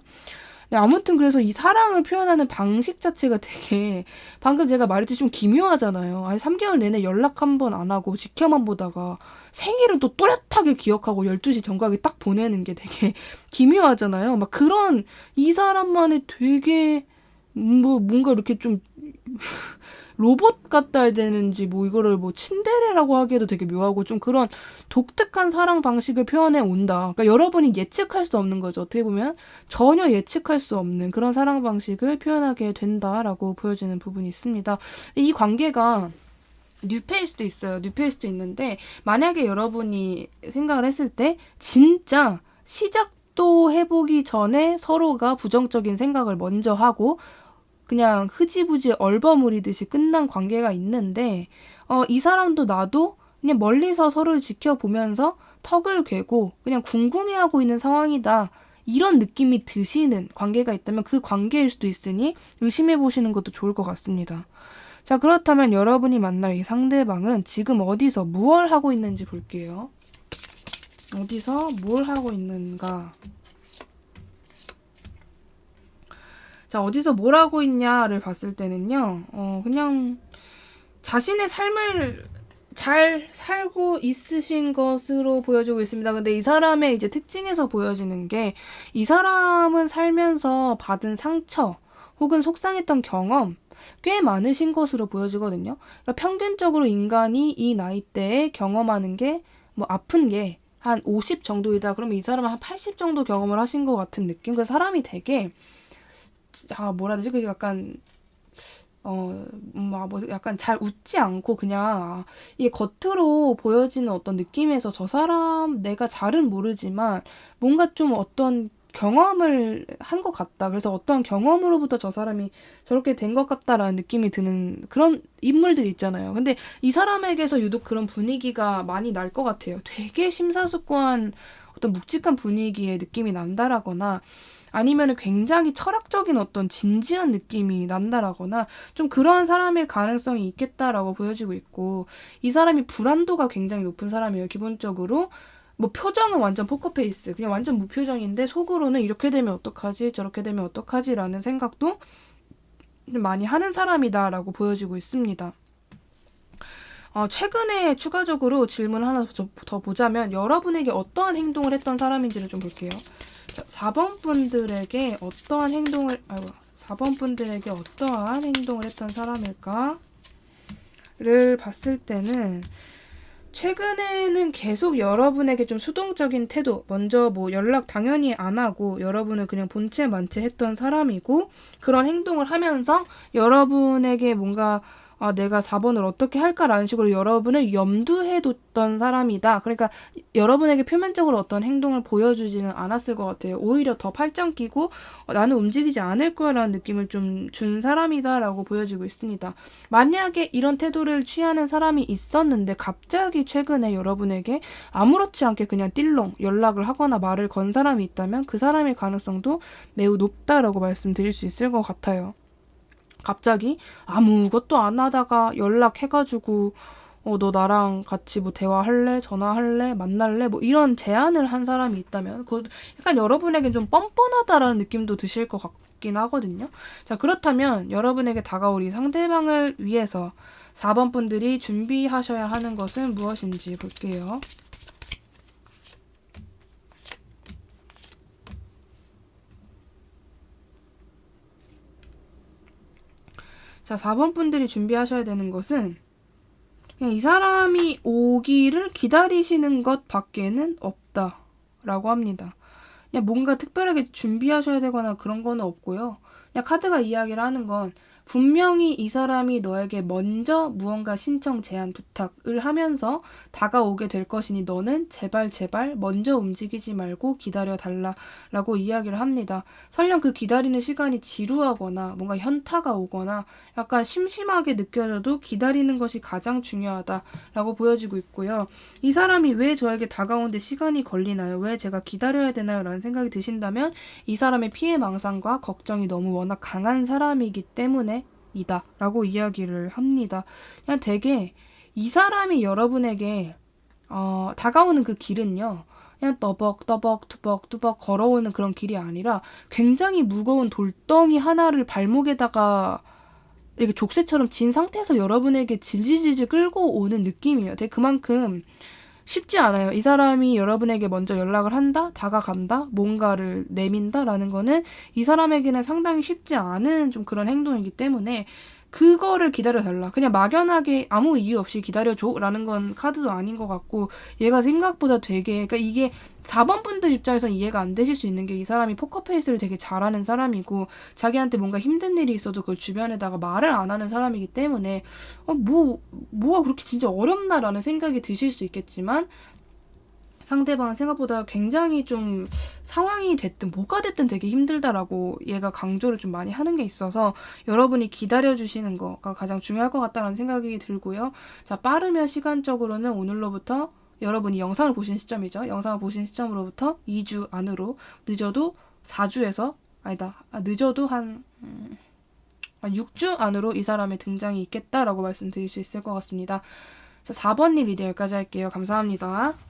네, 아무튼 그래서 이 사랑을 표현하는 방식 자체가 되게 방금 제가 말했듯이 좀 기묘하잖아요. 아니 3개월 내내 연락 한 번 안 하고 지켜만 보다가 생일은 또 또렷하게 기억하고 12시 정각에 딱 보내는 게 되게 기묘하잖아요. 막 그런 이 사람만의 되게 뭐 뭔가 이렇게 좀 로봇 같다 해야 되는지 뭐 이거를 뭐 친데레라고 하기에도 되게 묘하고 좀 그런 독특한 사랑 방식을 표현해 온다. 그러니까 여러분이 예측할 수 없는 거죠. 어떻게 보면 전혀 예측할 수 없는 그런 사랑 방식을 표현하게 된다라고 보여지는 부분이 있습니다. 이 관계가 뉴페일 수도 있어요. 뉴페일 수도 있는데 만약에 여러분이 생각을 했을 때 진짜 시작도 해보기 전에 서로가 부정적인 생각을 먼저 하고 그냥 흐지부지 얼버무리듯이 끝난 관계가 있는데 이 사람도 나도 그냥 멀리서 서로를 지켜보면서 턱을 괴고 그냥 궁금해하고 있는 상황이다. 이런 느낌이 드시는 관계가 있다면 그 관계일 수도 있으니 의심해 보시는 것도 좋을 것 같습니다. 자, 그렇다면 여러분이 만날 이 상대방은 지금 어디서 무얼 하고 있는지 볼게요. 어디서 뭘 하고 있는가? 자, 어디서 뭘 하고 있냐를 봤을 때는요, 그냥 자신의 삶을 잘 살고 있으신 것으로 보여지고 있습니다. 근데 이 사람의 이제 특징에서 보여지는 게, 이 사람은 살면서 받은 상처 혹은 속상했던 경험 꽤 많으신 것으로 보여지거든요. 그러니까 평균적으로 인간이 이 나이대에 경험하는 게, 뭐 아픈 게 한 50 정도이다. 그러면 이 사람은 한 80 정도 경험을 하신 것 같은 느낌. 그 사람이 되게, 뭐라 해야 되지? 그 약간 뭐 약간 잘 웃지 않고 그냥 이게 겉으로 보여지는 어떤 느낌에서 저 사람 내가 잘은 모르지만 뭔가 좀 어떤 경험을 한 것 같다. 그래서 어떤 경험으로부터 저 사람이 저렇게 된 것 같다라는 느낌이 드는 그런 인물들이 있잖아요. 근데 이 사람에게서 유독 그런 분위기가 많이 날 것 같아요. 되게 심사숙고한 어떤 묵직한 분위기의 느낌이 난다라거나 아니면은 굉장히 철학적인 어떤 진지한 느낌이 난다라거나 좀 그런 사람일 가능성이 있겠다라고 보여지고 있고, 이 사람이 불안도가 굉장히 높은 사람이에요. 기본적으로 뭐 표정은 완전 포커페이스, 그냥 완전 무표정인데 속으로는 이렇게 되면 어떡하지 저렇게 되면 어떡하지라는 생각도 좀 많이 하는 사람이다라고 보여지고 있습니다. 최근에 추가적으로 질문 하나 더 보자면 여러분에게 어떠한 행동을 했던 사람인지를 좀 볼게요. 4번 분들에게 어떠한 행동을 4번 분들에게 어떠한 행동을 했던 사람일까를 봤을 때는 최근에는 계속 여러분에게 좀 수동적인 태도, 먼저 뭐 연락 당연히 안 하고 여러분을 그냥 본체 만체 했던 사람이고, 그런 행동을 하면서 여러분에게 뭔가 내가 4번을 어떻게 할까라는 식으로 여러분을 염두해 뒀던 사람이다. 그러니까 여러분에게 표면적으로 어떤 행동을 보여주지는 않았을 것 같아요. 오히려 더 팔짱 끼고 나는 움직이지 않을 거야라는 느낌을 좀 준 사람이다라고 보여지고 있습니다. 만약에 이런 태도를 취하는 사람이 있었는데 갑자기 최근에 여러분에게 아무렇지 않게 그냥 띨렁 연락을 하거나 말을 건 사람이 있다면 그 사람의 가능성도 매우 높다라고 말씀드릴 수 있을 것 같아요. 갑자기 아무것도 안 하다가 연락해가지고 너 나랑 같이 뭐 대화할래? 전화할래? 만날래? 뭐 이런 제안을 한 사람이 있다면 그 약간 여러분에게 좀 뻔뻔하다라는 느낌도 드실 것 같긴 하거든요. 자, 그렇다면 여러분에게 다가올 이 상대방을 위해서 4번 분들이 준비하셔야 하는 것은 무엇인지 볼게요. 자, 4번 분들이 준비하셔야 되는 것은 그냥 이 사람이 오기를 기다리시는 것 밖에는 없다라고 합니다. 그냥 뭔가 특별하게 준비하셔야 되거나 그런 거는 없고요. 그냥 카드가 이야기를 하는 건 분명히 이 사람이 너에게 먼저 무언가 신청, 제안, 부탁을 하면서 다가오게 될 것이니 너는 제발 먼저 움직이지 말고 기다려달라라고 이야기를 합니다. 설령 그 기다리는 시간이 지루하거나 뭔가 현타가 오거나 약간 심심하게 느껴져도 기다리는 것이 가장 중요하다라고 보여지고 있고요. 이 사람이 왜 저에게 다가오는데 시간이 걸리나요? 왜 제가 기다려야 되나요? 라는 생각이 드신다면 이 사람의 피해망상과 걱정이 너무 워낙 강한 사람이기 때문에 이다 라고 이야기를 합니다. 그냥 되게 이 사람이 여러분에게 다가오는 그 길은요, 그냥 떠벅떠벅 투벅투벅 걸어오는 그런 길이 아니라 굉장히 무거운 돌덩이 하나를 발목에다가 이렇게 족쇄처럼 진 상태에서 여러분에게 질질질질 끌고 오는 느낌이에요. 되게 그만큼 쉽지 않아요. 이 사람이 여러분에게 먼저 연락을 한다, 다가간다, 뭔가를 내민다라는 거는 이 사람에게는 상당히 쉽지 않은 좀 그런 행동이기 때문에 그거를 기다려달라. 그냥 막연하게 아무 이유 없이 기다려줘 라는 건 카드도 아닌 것 같고, 얘가 생각보다 되게, 그러니까 이게 4번 분들 입장에서는 이해가 안 되실 수 있는 게 이 사람이 포커페이스를 되게 잘하는 사람이고 자기한테 뭔가 힘든 일이 있어도 그걸 주변에다가 말을 안 하는 사람이기 때문에 뭐가 그렇게 진짜 어렵나라는 생각이 드실 수 있겠지만 상대방은 생각보다 굉장히 좀 상황이 됐든 뭐가 됐든 되게 힘들다라고 얘가 강조를 좀 많이 하는 게 있어서 여러분이 기다려주시는 거가 가장 중요할 것 같다는 생각이 들고요. 자, 빠르면 시간적으로는 오늘로부터 여러분이 영상을 보신 시점이죠. 영상을 보신 시점으로부터 2주 안으로, 늦어도 4주에서 아니다. 늦어도 한 6주 안으로 이 사람의 등장이 있겠다라고 말씀드릴 수 있을 것 같습니다. 자, 4번님 리드 여기까지 할게요. 감사합니다.